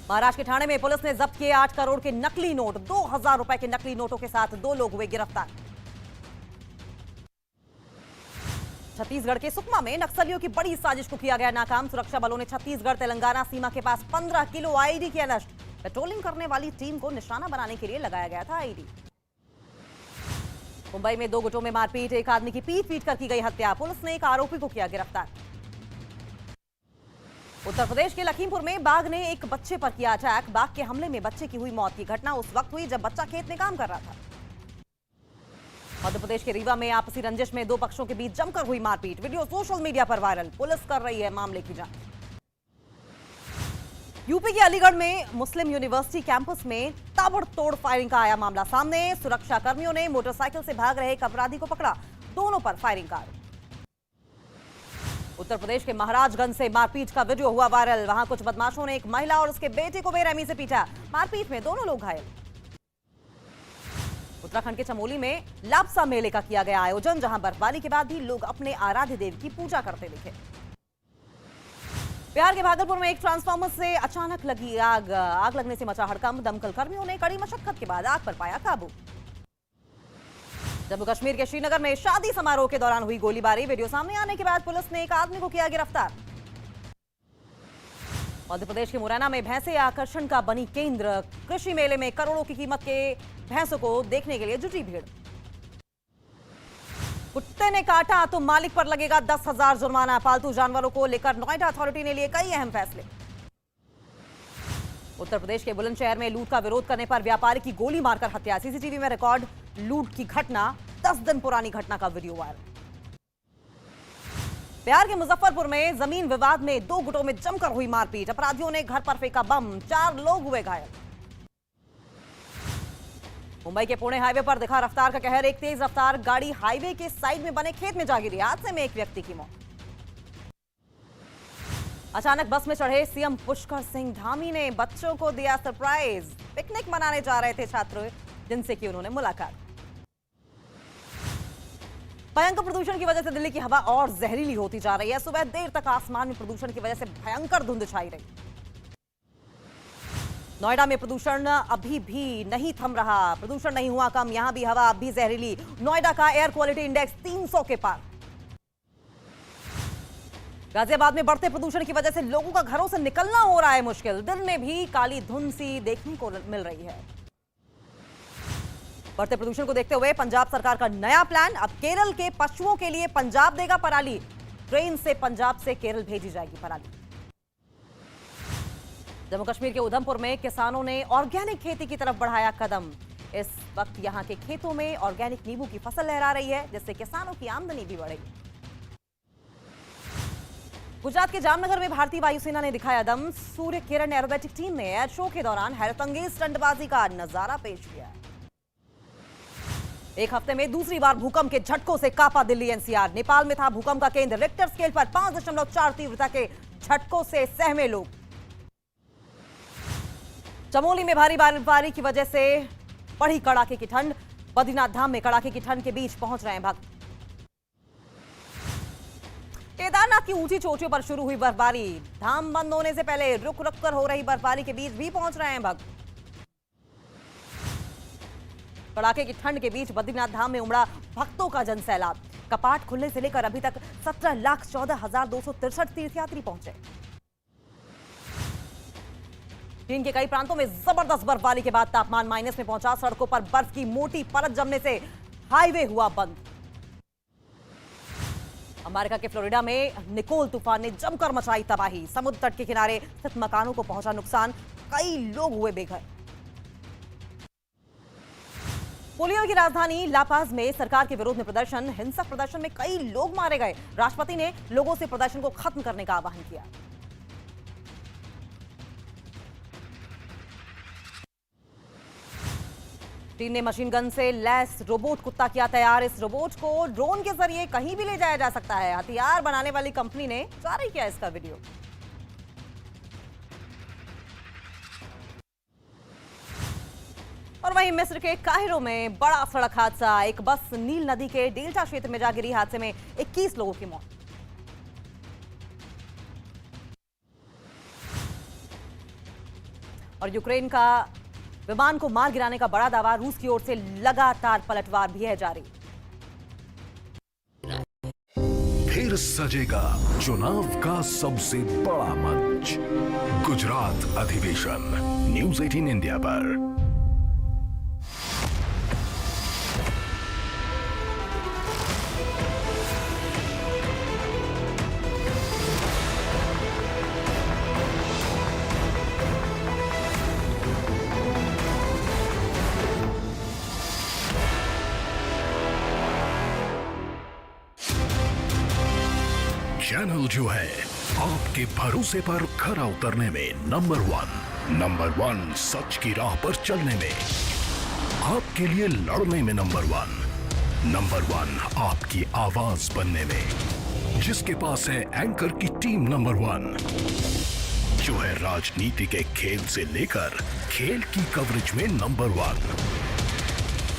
महाराष्ट्र के ठाणे में पुलिस ने जब्त किए 8 करोड़ के नकली नोट। 2000 रुपए के नकली नोटों के साथ 2 लोग हुए गिरफ्तार। छत्तीसगढ़ के सुकमा में नक्सलियों की बड़ी साजिश को किया गया नाकाम। सुरक्षा बलों ने छत्तीसगढ़ तेलंगाना सीमा के पास 15 किलो आईडी किया नष्ट। पेट्रोलिंग करने वाली टीम को निशाना बनाने के लिए लगाया गया था आईडी। मुंबई में 2 गुटों में मारपीट। एक आदमी की पीट कर की गई हत्या। पुलिस ने एक आरोपी को किया गिरफ्तार। उत्तर प्रदेश के लखीमपुर में बाघ ने एक बच्चे पर किया अटैक। बाघ के हमले में बच्चे की हुई मौत। की घटना उस वक्त हुई जब बच्चा खेत में काम कर रहा था। मध्य प्रदेश के रीवा में आपसी रंजिश में 2 पक्षों के बीच जमकर हुई मारपीट। वीडियो सोशल मीडिया पर वायरल। पुलिस कर रही है मामले की जांच। यूपी के अलीगढ़ में मुस्लिम यूनिवर्सिटी कैंपस में ताबड़तोड़ फायरिंग का आया मामला सामने। सुरक्षा कर्मियों ने मोटरसाइकिल से भाग रहे एक अपराधी को पकड़ा। दोनों पर फायरिंग का आरोप। उत्तर प्रदेश के महाराजगंज से मारपीट का वीडियो हुआ वायरल। वहां कुछ बदमाशों ने एक महिला और उसके बेटे को बेरहमी से पीटा। मारपीट में दोनों लोग घायल। उत्तराखंड के चमोली में लापसा मेले का किया गया आयोजन, जहां बर्फबारी के बाद भी लोग अपने आराध्य देव की पूजा करते दिखे। बिहार के भागलपुर में एक ट्रांसफार्मर से अचानक लगी आग। आग लगने से मचा हड़कंप। दमकल कर्मियों ने कड़ी मशक्कत के बाद आग पर पाया काबू। जम्मू कश्मीर के श्रीनगर में शादी समारोह के दौरान हुई गोलीबारी। वीडियो सामने आने के बाद पुलिस ने एक आदमी को किया गिरफ्तार। मध्य प्रदेश के मुरैना में भैंसे आकर्षण का बनी केंद्र। कृषि मेले में करोड़ों की कीमत के भैंसों को देखने के लिए जुटी भीड़। कुत्ते ने काटा तो मालिक पर लगेगा 10,000 जुर्माना। पालतू जानवरों को लेकर नोएडा अथॉरिटी ने लिए कई अहम फैसले। उत्तर प्रदेश के बुलंदशहर में लूट का विरोध करने पर व्यापारी की गोली मारकर हत्या। सीसीटीवी में रिकॉर्ड लूट की घटना, 10 दिन पुरानी घटना का वीडियो वायरल। बिहार के मुजफ्फरपुर में जमीन विवाद में 2 गुटों में जमकर हुई मारपीट। अपराधियों ने घर पर फेंका बम, 4 लोग हुए घायल। मुंबई के पुणे हाईवे पर दिखा रफ्तार का कहर। एक तेज रफ्तार गाड़ी हाईवे के साइड में बने खेत में जा गिरी। हादसे में एक व्यक्ति की मौत। अचानक बस में चढ़े सीएम पुष्कर सिंह धामी ने बच्चों को दिया सरप्राइज। पिकनिक मनाने जा रहे थे छात्र, जिनसे की उन्होंने मुलाकात। भयंकर प्रदूषण की वजह से दिल्ली की हवा और जहरीली होती जा रही है। सुबह देर तक आसमान में प्रदूषण की वजह से भयंकर धुंध छाई रही। नोएडा में प्रदूषण अभी भी नहीं थम रहा। प्रदूषण नहीं हुआ कम, यहां भी हवा अब भी जहरीली। नोएडा का एयर क्वालिटी इंडेक्स 300 के पार। गाजियाबाद में बढ़ते प्रदूषण की वजह से लोगों का घरों से निकलना हो रहा है मुश्किल। दिन में भी काली धुंध सी देखने को मिल रही है। बढ़ते प्रदूषण को देखते हुए पंजाब सरकार का नया प्लान। अब केरल के पशुओं के लिए पंजाब देगा पराली। ट्रेन से पंजाब से केरल भेजी जाएगी पराली। जम्मू कश्मीर के उधमपुर में किसानों ने ऑर्गेनिक खेती की तरफ बढ़ाया कदम। इस वक्त यहां के खेतों में ऑर्गेनिक नींबू की फसल लहरा रही है, जिससे किसानों की आमदनी भी बढ़ेगी। गुजरात के जामनगर में भारतीय वायुसेना ने दिखाया दम। सूर्य किरण एरोबेटिक टीम ने एयर शो के दौरान हैरतअंगेज स्टंटबाजी का नजारा पेश किया। एक हफ्ते में दूसरी बार भूकंप के झटकों से कांपा दिल्ली एनसीआर। नेपाल में था भूकंप का केंद्र। रिक्टर स्केल पर 5.4 तीव्रता के झटकों से सहमे लोग। चमोली में भारी बर्फबारी की वजह से बढ़ी कड़ाके की ठंड। बद्रीनाथ धाम में कड़ाके की ठंड के बीच पहुंच रहे हैं भक्त। केदारनाथ की ऊंची चोटियों पर शुरू हुई बर्फबारी। धाम बंद होने से पहले रुक रुक कर हो रही बर्फबारी के बीच भी पहुंच रहे हैं भक्त। कड़ाके की ठंड के बीच बद्रीनाथ धाम में उमड़ा भक्तों का जनसैलाब। कपाट खुलने से लेकर अभी तक 17,14,263 तीर्थयात्री पहुंचे। चीन के कई प्रांतों में जबरदस्त बर्फबारी के बाद तापमान माइनस में पहुंचा। सड़कों पर बर्फ की मोटी परत जमने से हाईवे हुआ बंद। अमेरिका के फ्लोरिडा में निकोल तूफान ने जमकर मचाई तबाही। समुद्र तट के किनारे स्थित मकानों को पहुंचा नुकसान। कई लोग हुए बेघर। बोलिविया की राजधानी लापाज में सरकार के विरोध में प्रदर्शन। हिंसक प्रदर्शन में कई लोग मारे गए। राष्ट्रपति ने लोगों से प्रदर्शन को खत्म करने का आह्वान किया। चीन ने मशीन गन से लैस रोबोट कुत्ता किया तैयार। इस रोबोट को ड्रोन के जरिए कहीं भी ले जाया जा सकता है। हथियार बनाने वाली कंपनी ने जारी किया इसका वीडियो। और वहीं मिस्र के काहिरो में बड़ा सड़क हादसा। एक बस नील नदी के डेल्टा क्षेत्र में जा गिरी। हादसे में 21 लोगों की मौत। और यूक्रेन का विमान को मार गिराने का बड़ा दावा। रूस की ओर से लगातार पलटवार भी है जारी। फिर सजेगा चुनाव का सबसे बड़ा मंच, गुजरात अधिवेशन। न्यूज़ 18 इंडिया पर। चैनल जो है आपके भरोसे पर खरा उतरने में नंबर 1, नंबर 1 सच की राह पर चलने में, आपके लिए लड़ने में नंबर 1, नंबर 1 आपकी आवाज बनने में, जिसके पास है एंकर की टीम नंबर 1, जो है राजनीति के खेल से लेकर खेल की कवरेज में नंबर 1।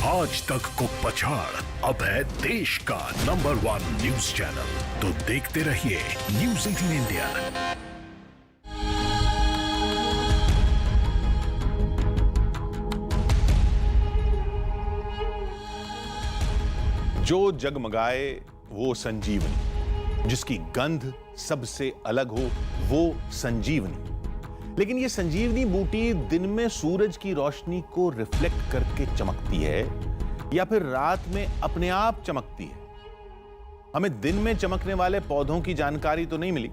आज तक को पछाड़ अब है देश का नंबर 1 न्यूज चैनल। तो देखते रहिए न्यूज़ 18 इंडिया। जो जगमगाए वो संजीवनी, जिसकी गंध सबसे अलग हो वो संजीवनी। लेकिन ये संजीवनी बूटी दिन में सूरज की रोशनी को रिफ्लेक्ट करके चमकती है या फिर रात में अपने आप चमकती है। हमें दिन में चमकने वाले पौधों की जानकारी तो नहीं मिली,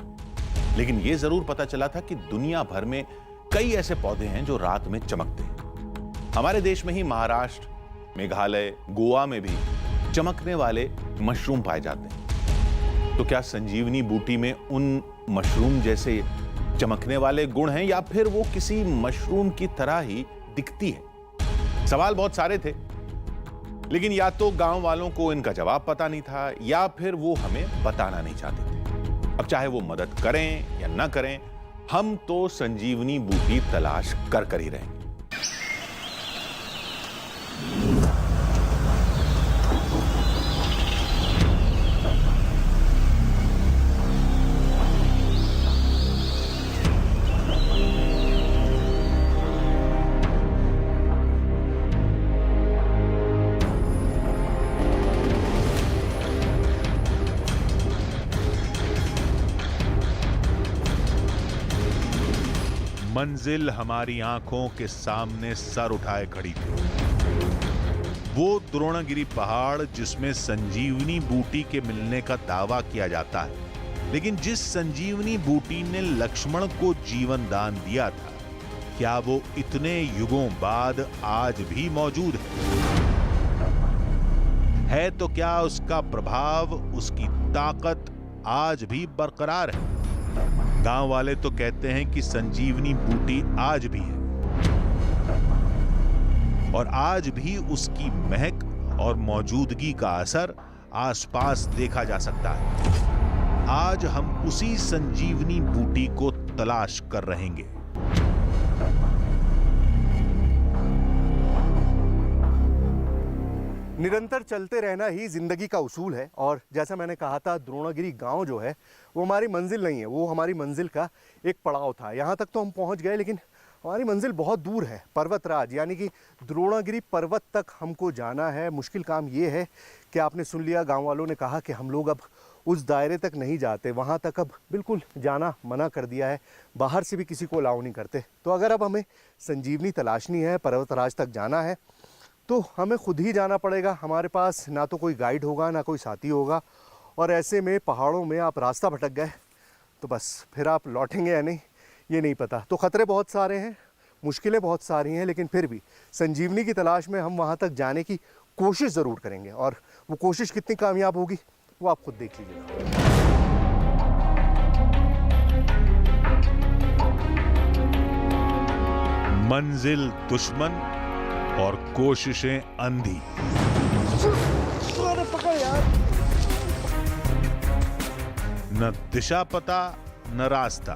लेकिन यह जरूर पता चला था कि दुनिया भर में कई ऐसे पौधे हैं जो रात में चमकते हैं। हमारे देश में ही महाराष्ट्र, मेघालय, गोवा में भी चमकने वाले मशरूम पाए जाते हैं। तो क्या संजीवनी बूटी में उन मशरूम जैसे चमकने वाले गुण हैं या फिर वो किसी मशरूम की तरह ही दिखती है? सवाल बहुत सारे थे, लेकिन या तो गांव वालों को इनका जवाब पता नहीं था या फिर वो हमें बताना नहीं चाहते थे। अब चाहे वो मदद करें या ना करें, हम तो संजीवनी बूटी तलाश कर ही रहेंगे। मंजिल हमारी आंखों के सामने सर उठाए खड़ी थी। वो द्रोणगिरी पहाड़ जिसमें संजीवनी बूटी के मिलने का दावा किया जाता है, लेकिन जिस संजीवनी बूटी ने लक्ष्मण को जीवन दान दिया था, क्या वो इतने युगों बाद आज भी मौजूद है? तो क्या उसका प्रभाव, उसकी ताकत आज भी बरकरार है? गांव वाले तो कहते हैं कि संजीवनी बूटी आज भी है और आज भी उसकी महक और मौजूदगी का असर आसपास देखा जा सकता है। आज हम उसी संजीवनी बूटी को तलाश कर रहेंगे। निरंतर चलते रहना ही जिंदगी का उसूल है। और जैसा मैंने कहा था, द्रोणागिरी गांव जो है वो हमारी मंजिल नहीं है, वो हमारी मंजिल का एक पड़ाव था। यहाँ तक तो हम पहुँच गए, लेकिन हमारी मंजिल बहुत दूर है। पर्वतराज यानी कि द्रोणागिरी पर्वत तक हमको जाना है। मुश्किल काम ये है कि आपने सुन लिया, गांव वालों ने कहा कि हम लोग अब उस दायरे तक नहीं जाते, वहाँ तक अब बिल्कुल जाना मना कर दिया है, बाहर से भी किसी को अलाउ नहीं करते। तो अगर अब हमें संजीवनी तलाशनी है, पर्वतराज तक जाना है, तो हमें खुद ही जाना पड़ेगा। हमारे पास ना तो कोई गाइड होगा, ना कोई साथी होगा, और ऐसे में पहाड़ों में आप रास्ता भटक गए तो बस फिर आप लौटेंगे या नहीं ये नहीं पता। तो ख़तरे बहुत सारे हैं, मुश्किलें बहुत सारी हैं, लेकिन फिर भी संजीवनी की तलाश में हम वहाँ तक जाने की कोशिश ज़रूर करेंगे। और वो कोशिश कितनी कामयाब होगी वो आप खुद देख लीजिएगा। मंजिल दुश्मन और कोशिशें अंधी। न दिशा पता न रास्ता,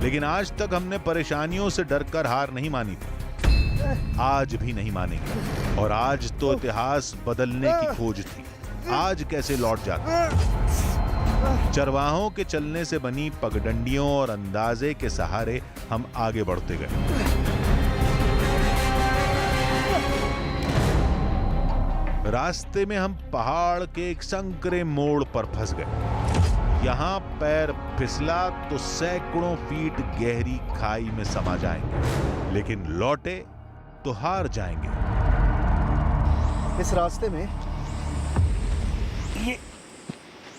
लेकिन आज तक हमने परेशानियों से डरकर हार नहीं मानी थी, आज भी नहीं मानेंगे। और आज तो इतिहास बदलने की खोज थी, आज कैसे लौट जाते। चरवाहों के चलने से बनी पगडंडियों और अंदाजे के सहारे हम आगे बढ़ते गए। रास्ते में हम पहाड़ के एक संकरे मोड़ पर फंस गए। यहां पैर फिसला तो सैकड़ों फीट गहरी खाई में समा जाएंगे, लेकिन लौटे तो हार जाएंगे। इस रास्ते में ये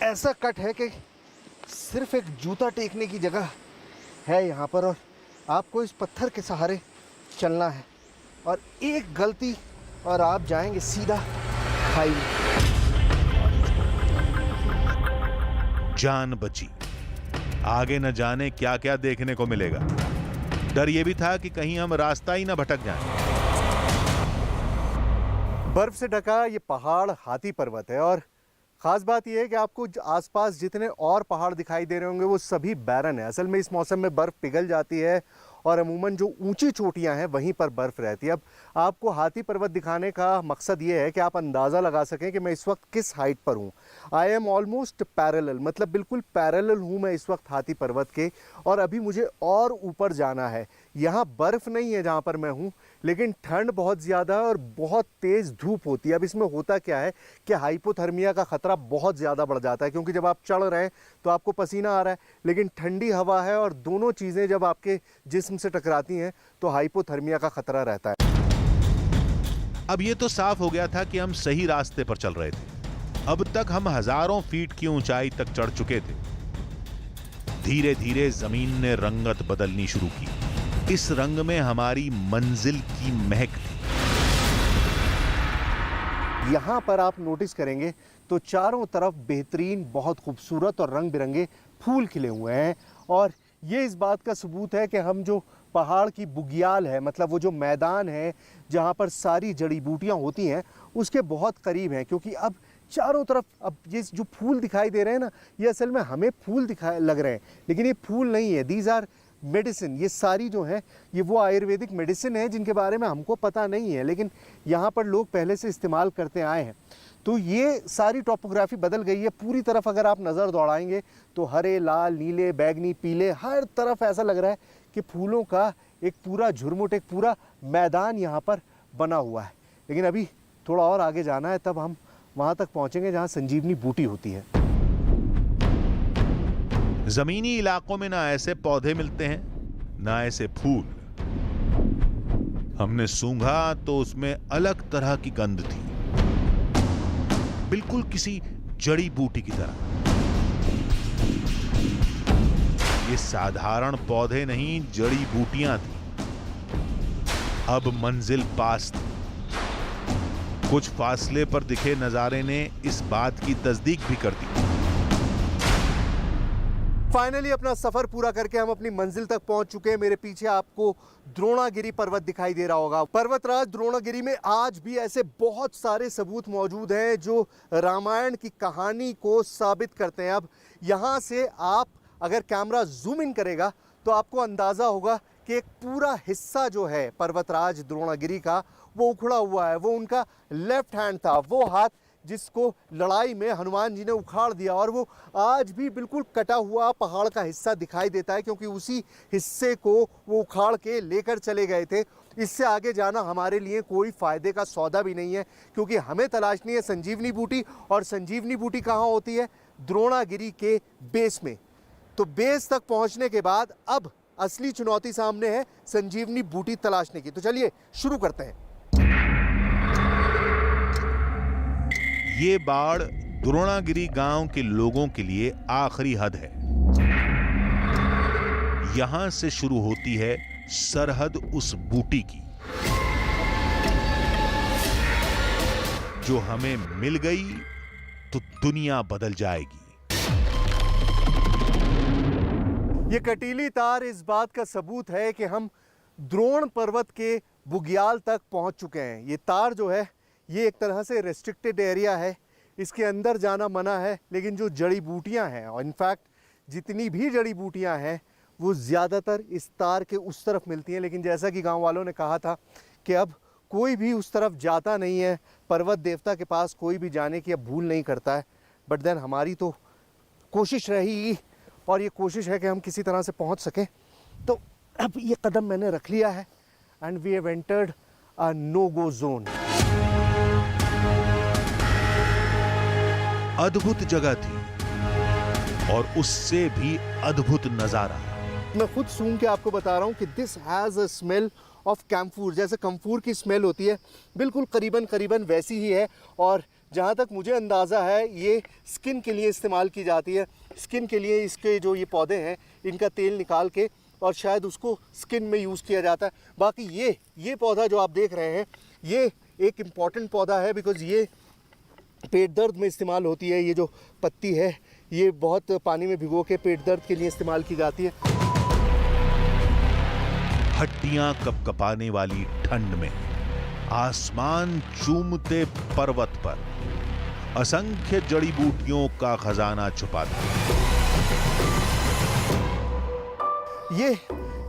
ऐसा कट है कि सिर्फ एक जूता टेकने की जगह है यहाँ पर, और आपको इस पत्थर के सहारे चलना है। और एक गलती और आप जाएंगे सीधा खाई में। जान बची, आगे न जाने क्या क्या देखने को मिलेगा। डर यह भी था कि कहीं हम रास्ता ही न भटक जाएं। बर्फ से ढका ये पहाड़ हाथी पर्वत है, और ख़ास बात यह है कि आपको आसपास जितने और पहाड़ दिखाई दे रहे होंगे वो सभी बैरन है। असल में इस मौसम में बर्फ़ पिघल जाती है और अमूमन जो ऊंची चोटियां हैं वहीं पर बर्फ़ रहती है। अब आपको हाथी पर्वत दिखाने का मकसद ये है कि आप अंदाज़ा लगा सकें कि मैं इस वक्त किस हाइट पर हूँ। आई एम ऑलमोस्ट पैरेलल, मतलब बिल्कुल पैरेलल हूँ मैं इस वक्त हाथी पर्वत के, और अभी मुझे और ऊपर जाना है। यहाँ बर्फ़ नहीं है जहाँ पर मैं हूँ, लेकिन ठंड बहुत ज़्यादा है और बहुत तेज़ धूप होती है। अब इसमें होता क्या है कि हाइपोथर्मिया का ख़तरा बहुत ज़्यादा बढ़ जाता है, क्योंकि जब आप चढ़ रहे हैं तो आपको पसीना आ रहा है, लेकिन ठंडी हवा है, और दोनों चीज़ें जब आपके जिस्म से टकराती हैं तो हाइपोथर्मिया का खतरा रहता है। अब ये तो साफ हो गया था कि हम सही रास्ते पर चल रहे थे। अब तक हम हजारों फीट की ऊंचाई तक चढ़ चुके थे। धीरे धीरे जमीन ने रंगत बदलनी शुरू की। इस रंग में हमारी मंजिल की महक थी। यहाँ पर आप नोटिस करेंगे तो चारों तरफ बेहतरीन, बहुत खूबसूरत और रंग बिरंगे फूल खिले हुए हैं और ये इस बात का सबूत है कि हम जो पहाड़ की बुग्याल है, मतलब वो जो मैदान है जहाँ पर सारी जड़ी बूटियाँ होती हैं, उसके बहुत करीब हैं। क्योंकि अब चारों तरफ अब ये जो फूल दिखाई दे रहे हैं ना, ये असल में हमें फूल दिखाई लग रहे हैं, लेकिन ये फूल नहीं है। These are medicine. ये सारी जो है ये वो आयुर्वेदिक मेडिसिन है जिनके बारे में हमको पता नहीं है, लेकिन यहाँ पर लोग पहले से इस्तेमाल करते आए हैं। तो ये सारी टोपोग्राफी बदल गई है पूरी तरफ। अगर आप नज़र दौड़ाएंगे तो हरे, लाल, नीले, बैगनी, पीले, हर तरफ ऐसा लग रहा है कि फूलों का एक पूरा झुरमुट, एक पूरा मैदान यहाँ पर बना हुआ है। लेकिन अभी थोड़ा और आगे जाना है, तब हम वहाँ तक पहुँचेंगे जहाँ संजीवनी बूटी होती है। जमीनी इलाकों में ना ऐसे पौधे मिलते हैं, ना ऐसे फूल। हमने सूंघा तो उसमें अलग तरह की गंध थी, बिल्कुल किसी जड़ी बूटी की तरह। ये साधारण पौधे नहीं, जड़ी बूटियां थी। अब मंजिल पास थी। कुछ फासले पर दिखे नजारे ने इस बात की तस्दीक भी कर दी। फाइनली अपना सफर पूरा करके हम अपनी मंजिल तक पहुंच चुके हैं। मेरे पीछे आपको द्रोणागिरी पर्वत दिखाई दे रहा होगा। पर्वतराज द्रोणागिरी में आज भी ऐसे बहुत सारे सबूत मौजूद हैं जो रामायण की कहानी को साबित करते हैं। अब यहाँ से आप अगर कैमरा जूम इन करेगा तो आपको अंदाजा होगा कि एक पूरा हिस्सा जो है पर्वतराज द्रोणागिरी का वो उखड़ा हुआ है। वो उनका लेफ्ट हैंड था, वो हाथ जिसको लड़ाई में हनुमान जी ने उखाड़ दिया, और वो आज भी बिल्कुल कटा हुआ पहाड़ का हिस्सा दिखाई देता है, क्योंकि उसी हिस्से को वो उखाड़ के लेकर चले गए थे। इससे आगे जाना हमारे लिए कोई फ़ायदे का सौदा भी नहीं है, क्योंकि हमें तलाशनी है संजीवनी बूटी। और संजीवनी बूटी कहाँ होती है? द्रोणागिरी के बेस में। तो बेस तक पहुँचने के बाद अब असली चुनौती सामने है, संजीवनी बूटी तलाशने की। तो चलिए शुरू करते हैं। ये बाढ़ द्रोणागिरी गांव के लोगों के लिए आखिरी हद है। यहां से शुरू होती है सरहद उस बूटी की जो हमें मिल गई तो दुनिया बदल जाएगी। ये कटीली तार इस बात का सबूत है कि हम द्रोण पर्वत के बुग्याल तक पहुंच चुके हैं। ये तार जो है ये एक तरह से रेस्ट्रिक्टेड एरिया है, इसके अंदर जाना मना है। लेकिन जो जड़ी बूटियां हैं, और इनफैक्ट जितनी भी जड़ी बूटियां हैं वो ज़्यादातर इस तार के उस तरफ मिलती हैं। लेकिन जैसा कि गांव वालों ने कहा था कि अब कोई भी उस तरफ जाता नहीं है, पर्वत देवता के पास कोई भी जाने की अब भूल नहीं करता है। बट देन हमारी तो कोशिश रहेगी, और ये कोशिश है कि हम किसी तरह से पहुंच सकें। तो अब ये कदम मैंने रख लिया है and we have entered a no go zone. अद्भुत जगह थी और उससे भी अद्भुत नजारा। मैं खुद सूंघ के आपको बता रहा हूँ कि this has a smell of camphor. जैसे कम्फूर की स्मेल होती है, बिल्कुल करीबन वैसी ही है। और जहाँ तक मुझे अंदाज़ा है ये स्किन के लिए इस्तेमाल की जाती है। स्किन के लिए इसके जो ये पौधे हैं इनका तेल निकाल के और शायद उसको स्किन में यूज़ किया जाता है। बाकी ये पौधा जो आप देख रहे हैं ये एक इम्पॉर्टेंट पौधा है, बिकॉज़ ये पेट दर्द में इस्तेमाल होती है। ये जो पत्ती है ये बहुत पानी में भिगो के पेट दर्द के लिए इस्तेमाल की जाती है। हड्डियां कपकपाने वाली ठंड में आसमान चूमते पर्वत पर असंख्य जड़ी बूटियों का खजाना छुपा था। ये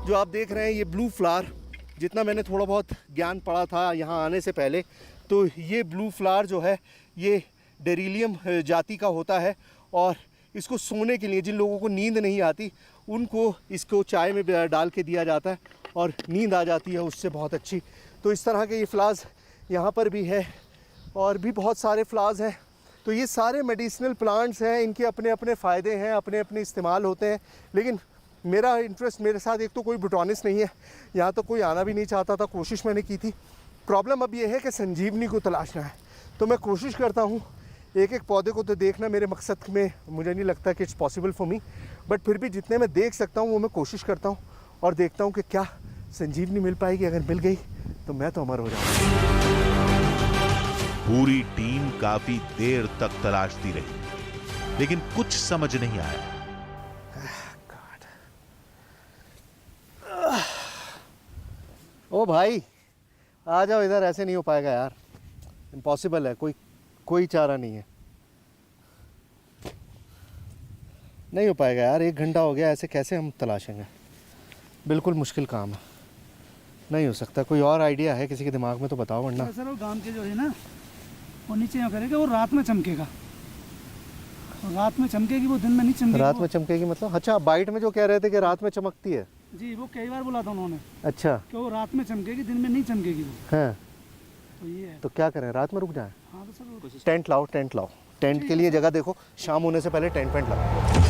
जो आप देख रहे हैं ये ब्लू फ्लावर, जितना मैंने थोड़ा बहुत ज्ञान पढ़ा था यहाँ आने से पहले, तो ये ब्लू फ्लावर जो है ये डेरिलियम जाति का होता है। और इसको सोने के लिए, जिन लोगों को नींद नहीं आती उनको इसको चाय में डाल के दिया जाता है और नींद आ जाती है उससे बहुत अच्छी। तो इस तरह के ये फ्लावर्स यहाँ पर भी है और भी बहुत सारे फ्लावर्स हैं। तो ये सारे मेडिसिनल प्लांट्स हैं, इनके अपने अपने फ़ायदे हैं, अपने अपने इस्तेमाल होते हैं। लेकिन मेरा इंटरेस्ट, मेरे साथ एक तो कोई बोटॉनिस्ट नहीं है, यहाँ तो कोई आना भी नहीं चाहता था। कोशिश मैंने की थी। प्रॉब्लम अब ये है कि संजीवनी को तलाशना है। तो मैं कोशिश करता हूँ, एक एक पौधे को तो देखना मेरे मकसद में मुझे नहीं लगता कि it's possible for me, but फिर भी जितने मैं देख सकता हूँ वो मैं कोशिश करता हूँ और देखता हूँ कि क्या संजीवनी मिल पाएगी। अगर मिल गई तो मैं तो अमर हो जाऊंगा। पूरी टीम काफी देर तक तलाशती रही, लेकिन कुछ समझ नहीं आया। ओ भाई आ जाओ इधर, ऐसे नहीं हो पाएगा यार, इम्पॉसिबल है, कोई चारा नहीं है, नहीं हो पाएगा यार। 1 घंटा हो गया, ऐसे कैसे हम तलाशेंगे, बिल्कुल मुश्किल काम है, नहीं हो सकता। कोई और आइडिया है किसी के दिमाग में तो बताओ, वरना सर वो गांव के जो है ना, वो नीचे यहाँ करेगा, वो रात में चमकेगा, और रात में चमकेगी, वो दिन में नहीं चमकेगी। रात में चमकेगी मतलब? अच्छा, बाइट में जो कह रहे थे कि रात में चमकती है। जी, वो कई बार बोला था उन्होंने। अच्छा, कि वो रात में चमकेगी, दिन में नहीं चमकेगी वो। हाँ, तो ये है। तो क्या करें, रात में रुक जाएं? हाँ तो सर टेंट लाओ, टेंट के लिए जगह देखो, शाम होने से पहले टेंट लगाओ।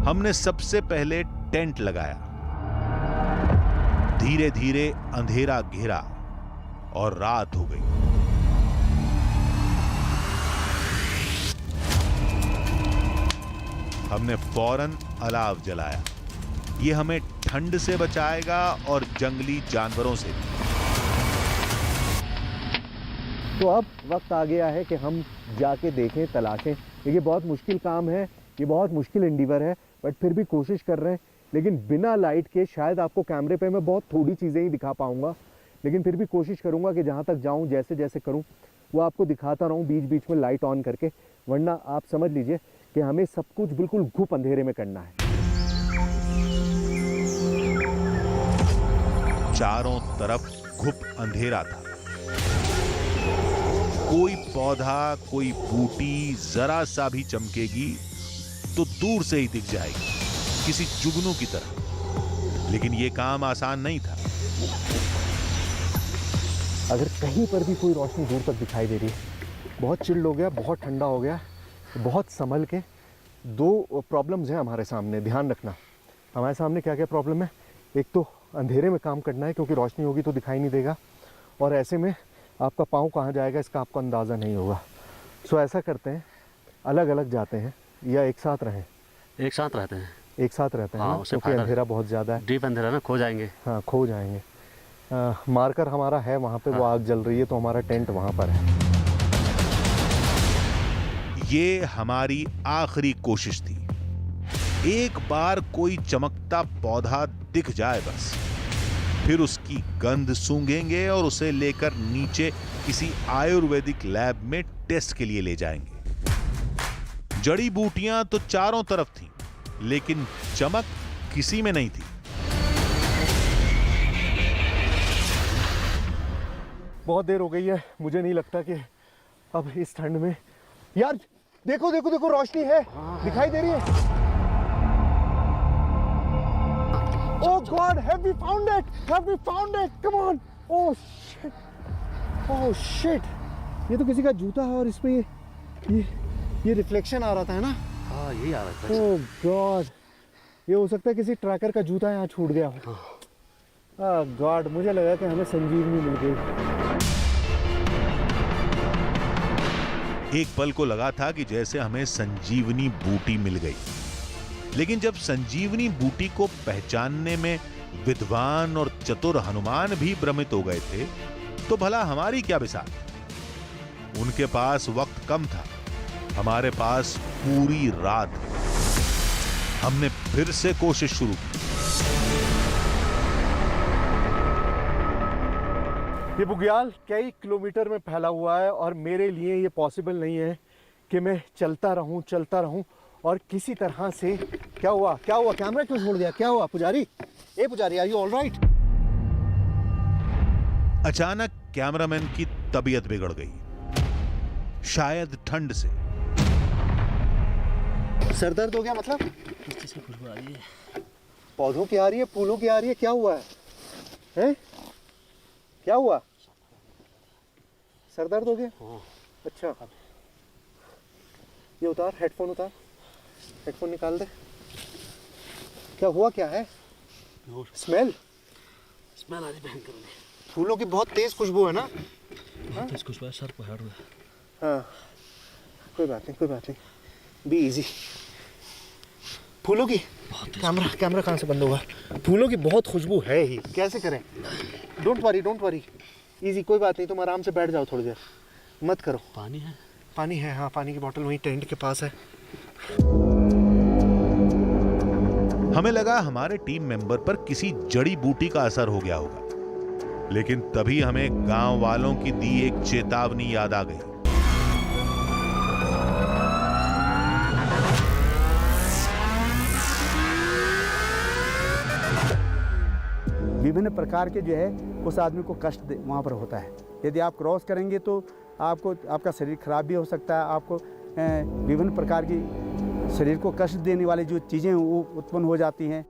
हमने सबसे पहले टेंट लगाया। धीरे धीरे अंधेरा घिरा और रात हो गई। हमने फौरन अलाव जलाया। ये हमें ठंड से बचाएगा और जंगली जानवरों से भी। तो अब वक्त आ गया है कि हम जाके देखें, तलाशें। ये बहुत मुश्किल काम है, ये बहुत मुश्किल एंडीवर है, बट फिर भी कोशिश कर रहे हैं। लेकिन बिना लाइट के शायद आपको कैमरे पे मैं बहुत थोड़ी चीज़ें ही दिखा पाऊंगा, लेकिन फिर भी कोशिश करूंगा कि जहाँ तक जाऊँ, जैसे जैसे करूँ, वो आपको दिखाता रहूँ बीच बीच में लाइट ऑन करके। वरना आप समझ लीजिए कि हमें सब कुछ बिल्कुल घुप अंधेरे में करना है। चारों तरफ घुप अंधेरा था। कोई पौधा, कोई बूटी जरा सा भी चमकेगी तो दूर से ही दिख जाएगी, किसी जुगनू की तरह। लेकिन यह काम आसान नहीं था। अगर कहीं पर भी कोई रोशनी दूर तक दिखाई दे रही है, बहुत चिल्ड हो गया, बहुत ठंडा हो गया, बहुत संभल के। 2 प्रॉब्लम्स हैं हमारे सामने, ध्यान रखना। हमारे सामने क्या क्या प्रॉब्लम है? एक तो अंधेरे में काम करना है, क्योंकि रोशनी होगी तो दिखाई नहीं देगा, और ऐसे में आपका पाँव कहाँ जाएगा इसका आपको अंदाज़ा नहीं होगा। सो ऐसा करते हैं, अलग अलग जाते हैं या एक साथ रहें? एक साथ रहते हैं। एक साथ रहते हैं, हाँ, क्योंकि अंधेरा बहुत ज़्यादा है। डीप अंधेरा ना, खो जाएंगे। हाँ, खो जाएंगे। मार्कर हमारा है वहाँ पे, वो आग जल रही है, तो हमारा टेंट वहाँ पर है। ये हमारी आखिरी कोशिश थी। एक बार कोई चमकता पौधा दिख जाए बस, फिर उसकी गंध सूंघेंगे और उसे लेकर नीचे किसी आयुर्वेदिक लैब में टेस्ट के लिए ले जाएंगे। जड़ी बूटियां तो चारों तरफ थीं, लेकिन चमक किसी में नहीं थी। बहुत देर हो गई है, मुझे नहीं लगता कि अब इस ठंड में। यार देखो देखो देखो, रोशनी है, दिखाई दे रही है। Oh God, have we found it? Have we found it? Come on! Oh shit! Oh shit! ये तो किसी का जूता है और इस पे ये रिफ्लेक्शन आ रहा था, है ना? हाँ, यही आ रहा था। Oh God! ये हो सकता है किसी ट्रैकर का जूता यहाँ छूट गया हो। Oh God, मुझे लगा कि हमें संजीवनी मिल गई। एक पल को लगा था कि जैसे हमें संजीवनी बूटी मिल गई, लेकिन जब संजीवनी बूटी को पहचानने में विद्वान और चतुर हनुमान भी भ्रमित हो गए थे, तो भला हमारी क्या बिसात? उनके पास वक्त कम था, हमारे पास पूरी रात। हमने फिर से कोशिश शुरू की। ये बुग्याल कई किलोमीटर में फैला हुआ है, और मेरे लिए ये पॉसिबल नहीं है कि मैं चलता रहूं और किसी तरह से। क्या हुआ? कैमरा क्यों छोड़ दिया? क्या हुआ पुजारी? पुजारी, आर यू ऑल राइट? अचानक कैमरामैन की तबीयत बिगड़ गई, शायद ठंड से। सर दर्द हो गया मतलब? किसकी खुशबू आ रही है? पौधों की आ रही है, फूलों की आ रही है, क्या हुआ है? हैं? क्या हुआ? सर दर्द हो गया? अच्छा, ये उतार, हेडफोन उतार, हेडफोन निकाल दे। क्या हुआ, क्या है? स्मेल आ रही भयंकर। फूलों की बहुत तेज खुशबू है ना? तेज खुशबू है, सर पहाड़ में। हाँ, कोई बात नहीं, बी इजी। फूलों की कैमरा कहाँ से बंद हुआ? फूलों की बहुत खुशबू है ही, कैसे करें? डोंट वरी इजी, कोई बात नहीं, तुम आराम से बैठ जाओ थोड़ी देर, मत करो। पानी है, हाँ पानी की बोतल वहीं टेंट के पास है। हमें लगा हमारे टीम मेंबर पर किसी जड़ी बूटी का असर हो गया होगा, लेकिन तभी हमें गांव वालों की दी एक चेतावनी याद आ गई। विभिन्न प्रकार के जो है उस आदमी को कष्ट वहाँ पर होता है। यदि आप क्रॉस करेंगे तो आपका शरीर खराब भी हो सकता है, आपको विभिन्न प्रकार की शरीर को कष्ट देने वाली जो चीज़ें हैं वो उत्पन्न हो जाती हैं।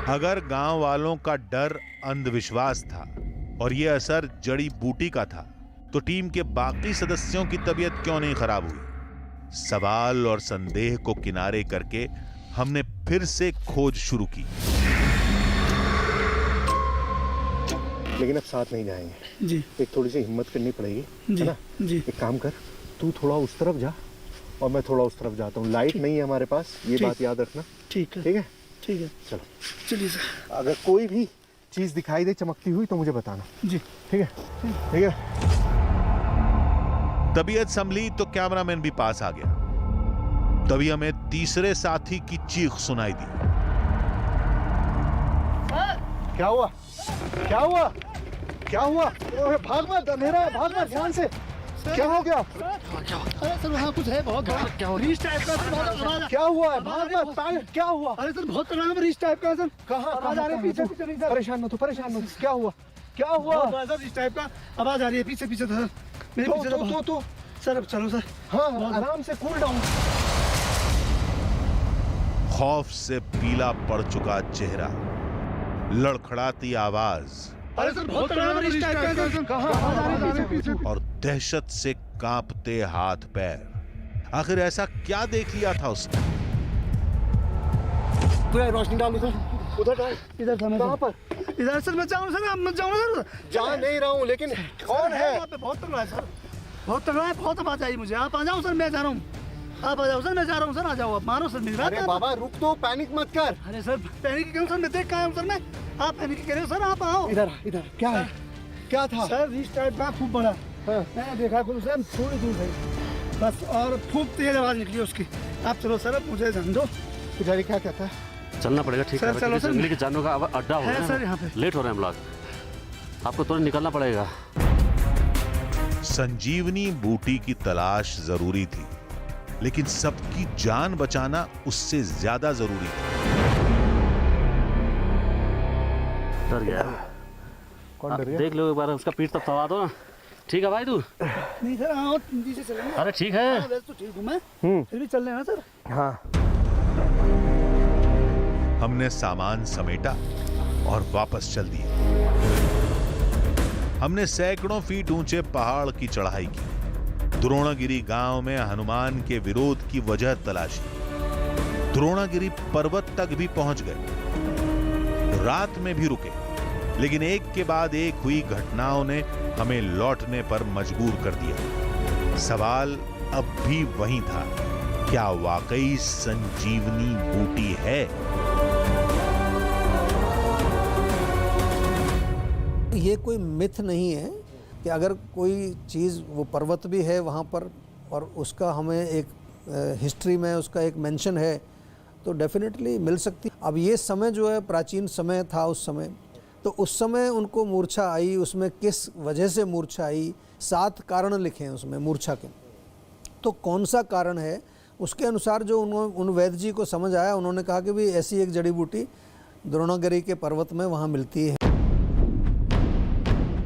अगर गांव वालों का डर अंधविश्वास था और ये असर जड़ी बूटी का था, तो टीम के बाकी सदस्यों की तबीयत क्यों नहीं खराब हुई? सवाल और संदेह को किनारे करके हमने फिर से खोज शुरू की। लेकिन अब साथ नहीं जाएंगे जी, एक थोड़ी सी हिम्मत करनी पड़ेगी, है ना? जी। एक काम कर, तू थोड़ा उस तरफ जा और मैं थोड़ा उस तरफ जाता हूँ। लाइट नहीं है हमारे पास, ये बात याद रखना। ठीक है, ठीक है, ठीक है, चलो चलिए सर। अगर कोई भी चीज दिखाई दे चमकती हुई तो मुझे बताना। जी, ठीक है, ठीक है। तबीयत संभली तो कैमरामैन भी पास आ गया। तभी हमें तीसरे साथी की चीख सुनाई दी। क्या हुआ? क्या हुआ? क्या हुआ? ओए भाग मत, अंधेरा है, भाग मत, ध्यान से। क्या हो गया? अरे सर वहाँ कुछ है बहुत रीच टाइप का सर, बहुत आवाज। क्या हुआ है? भाग मत, क्या हुआ? अरे सर बहुत तगड़ा रीच टाइप का सर। कहाँ आवाज आ रही है पीछे पीछे नहीं सर। परेशान मत हो, परेशान मत हो। क्या हुआ? क्या हुआ? सर रीच टाइप का आवाज आ रही है पीछे पीछे सर, मेरे पीछे। तो सर अब चलो सर। हाँ आराम से, कूल डाउन। खौफ से पीला पड़ चुका चेहरा, लड़खड़ाती आवाज अरे सर बहुत तगड़ा रीच टाइप का सर। कहाँ आवाज आ रही है पीछे? और दहशत से कांपते हाथ पैर। आखिर ऐसा क्या देख लिया था उसने? पूरा रोशनी डाल उधर, उधर डाल। इधर था मैं। कहाँ पर? इधर सर, मैं जाऊँ सर, आप मत जाओ सर। जा नहीं रहा हूँ, लेकिन कौन है? यहाँ पे बहुत तगड़ा है सर, बहुत तगड़ा है, बहुत आवाज आई मुझे। आप आ जाओ सर, मैं जा रहा हूँ। आप आ जाओ सर, मैं जा रहा हूँ सर, आ जाओ आप, मारो सर मेरी बात। अरे बाबा रुक तो, पैनिक मत कर। अरे सर पैनिक क्यों सर, मैं देख कहाँ हूँ सर, मैं आप पैनिक कह रहे हो सर, आप आओ इधर। इधर क्या है? क्या था? सर रीच टाइप का खूब बड़ा। मैंने देखा खुद से, थोड़ी दूर से बस, और खूब तेज आवाज निकली उसकी। आप चलो सर, अब मुझे जान दो। पुजारी क्या कहता है? चलना पड़ेगा, ठीक है? चलो सर, जंगली के जानवरों का अड्डा हो रहा है सर, यहाँ पे लेट हो रहे हैं हम लोग, आपको तुरंत निकलना पड़ेगा। संजीवनी बूटी की तलाश जरूरी थी, लेकिन सबकी जान बचाना उससे ज्यादा जरूरी था। डर गया? कौन डर गया? देख लो एक बार, उसका पीठ तब थवा दो ना। ठीक है भाई तू? नहीं सर, आओ तेजी से चलेंगे। अरे ठीक है, तो ठीक हूँ मैं, फिर भी चल रहे हैं सर। हाँ। हमने सामान समेटा और वापस चल दिए। हमने सैकड़ों फीट ऊंचे पहाड़ की चढ़ाई की। द्रोणागिरी गांव में हनुमान के विरोध की वजह तलाशी। द्रोणागिरी पर्वत तक भी पहुंच गए। रात में भी रुके, लेकिन एक के बाद एक हुई घटनाओं ने हमें लौटने पर मजबूर कर दिया। सवाल अब भी वही था, क्या वाकई संजीवनी बूटी है? ये कोई मिथ नहीं है कि अगर कोई चीज़ वो पर्वत भी है वहाँ पर और उसका हमें एक हिस्ट्री में उसका एक मेंशन है तो डेफिनेटली मिल सकती। अब ये समय जो है प्राचीन समय था उस समय, तो उस समय उनको मूर्छा आई, उसमें किस वजह से मूर्छा आई, 7 कारण लिखे हैं उसमें मूर्छा के। तो कौन सा कारण है उसके अनुसार जो उन वैद्य जी को समझ आया, उन्होंने कहा कि भाई ऐसी एक जड़ी बूटी द्रोणागिरी के पर्वत में वहाँ मिलती है।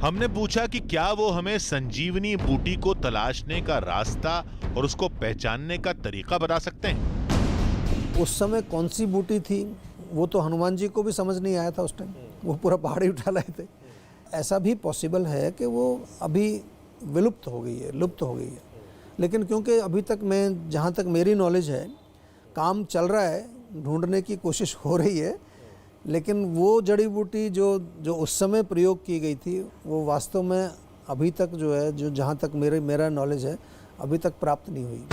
हमने पूछा कि क्या वो हमें संजीवनी बूटी को तलाशने का रास्ता और उसको पहचानने का तरीका बता सकते हैं। उस समय कौन सी बूटी थी वो तो हनुमान जी को भी समझ नहीं आया था उस टाइम, वो पूरा पहाड़ ही उठा लाए थे। ऐसा भी पॉसिबल है कि वो अभी विलुप्त हो गई है, लुप्त हो गई है, लेकिन क्योंकि अभी तक मैं जहाँ तक मेरी नॉलेज है काम चल रहा है, ढूंढने की कोशिश हो रही है, लेकिन वो जड़ी बूटी जो उस समय प्रयोग की गई थी वो वास्तव में अभी तक जो है, जो जहाँ तक मेरा नॉलेज है, अभी तक प्राप्त नहीं हुई।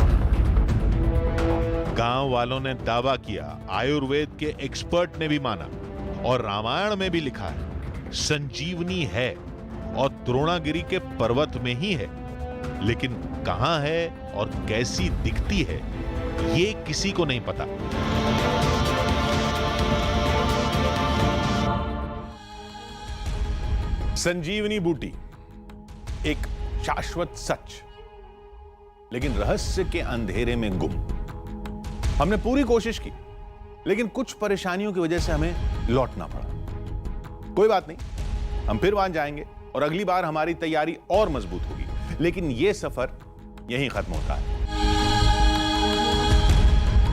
गांव वालों ने दावा किया, आयुर्वेद के एक्सपर्ट ने भी माना और रामायण में भी लिखा है संजीवनी है और द्रोणागिरी के पर्वत में ही है, लेकिन कहां है और कैसी दिखती है ये किसी को नहीं पता। संजीवनी बूटी एक शाश्वत सच, लेकिन रहस्य के अंधेरे में गुम। हमने पूरी कोशिश की, लेकिन कुछ परेशानियों की वजह से हमें लौटना पड़ा। कोई बात नहीं, हम फिर वहां जाएंगे और अगली बार हमारी तैयारी और मजबूत होगी। लेकिन यह सफर यहीं खत्म होता है।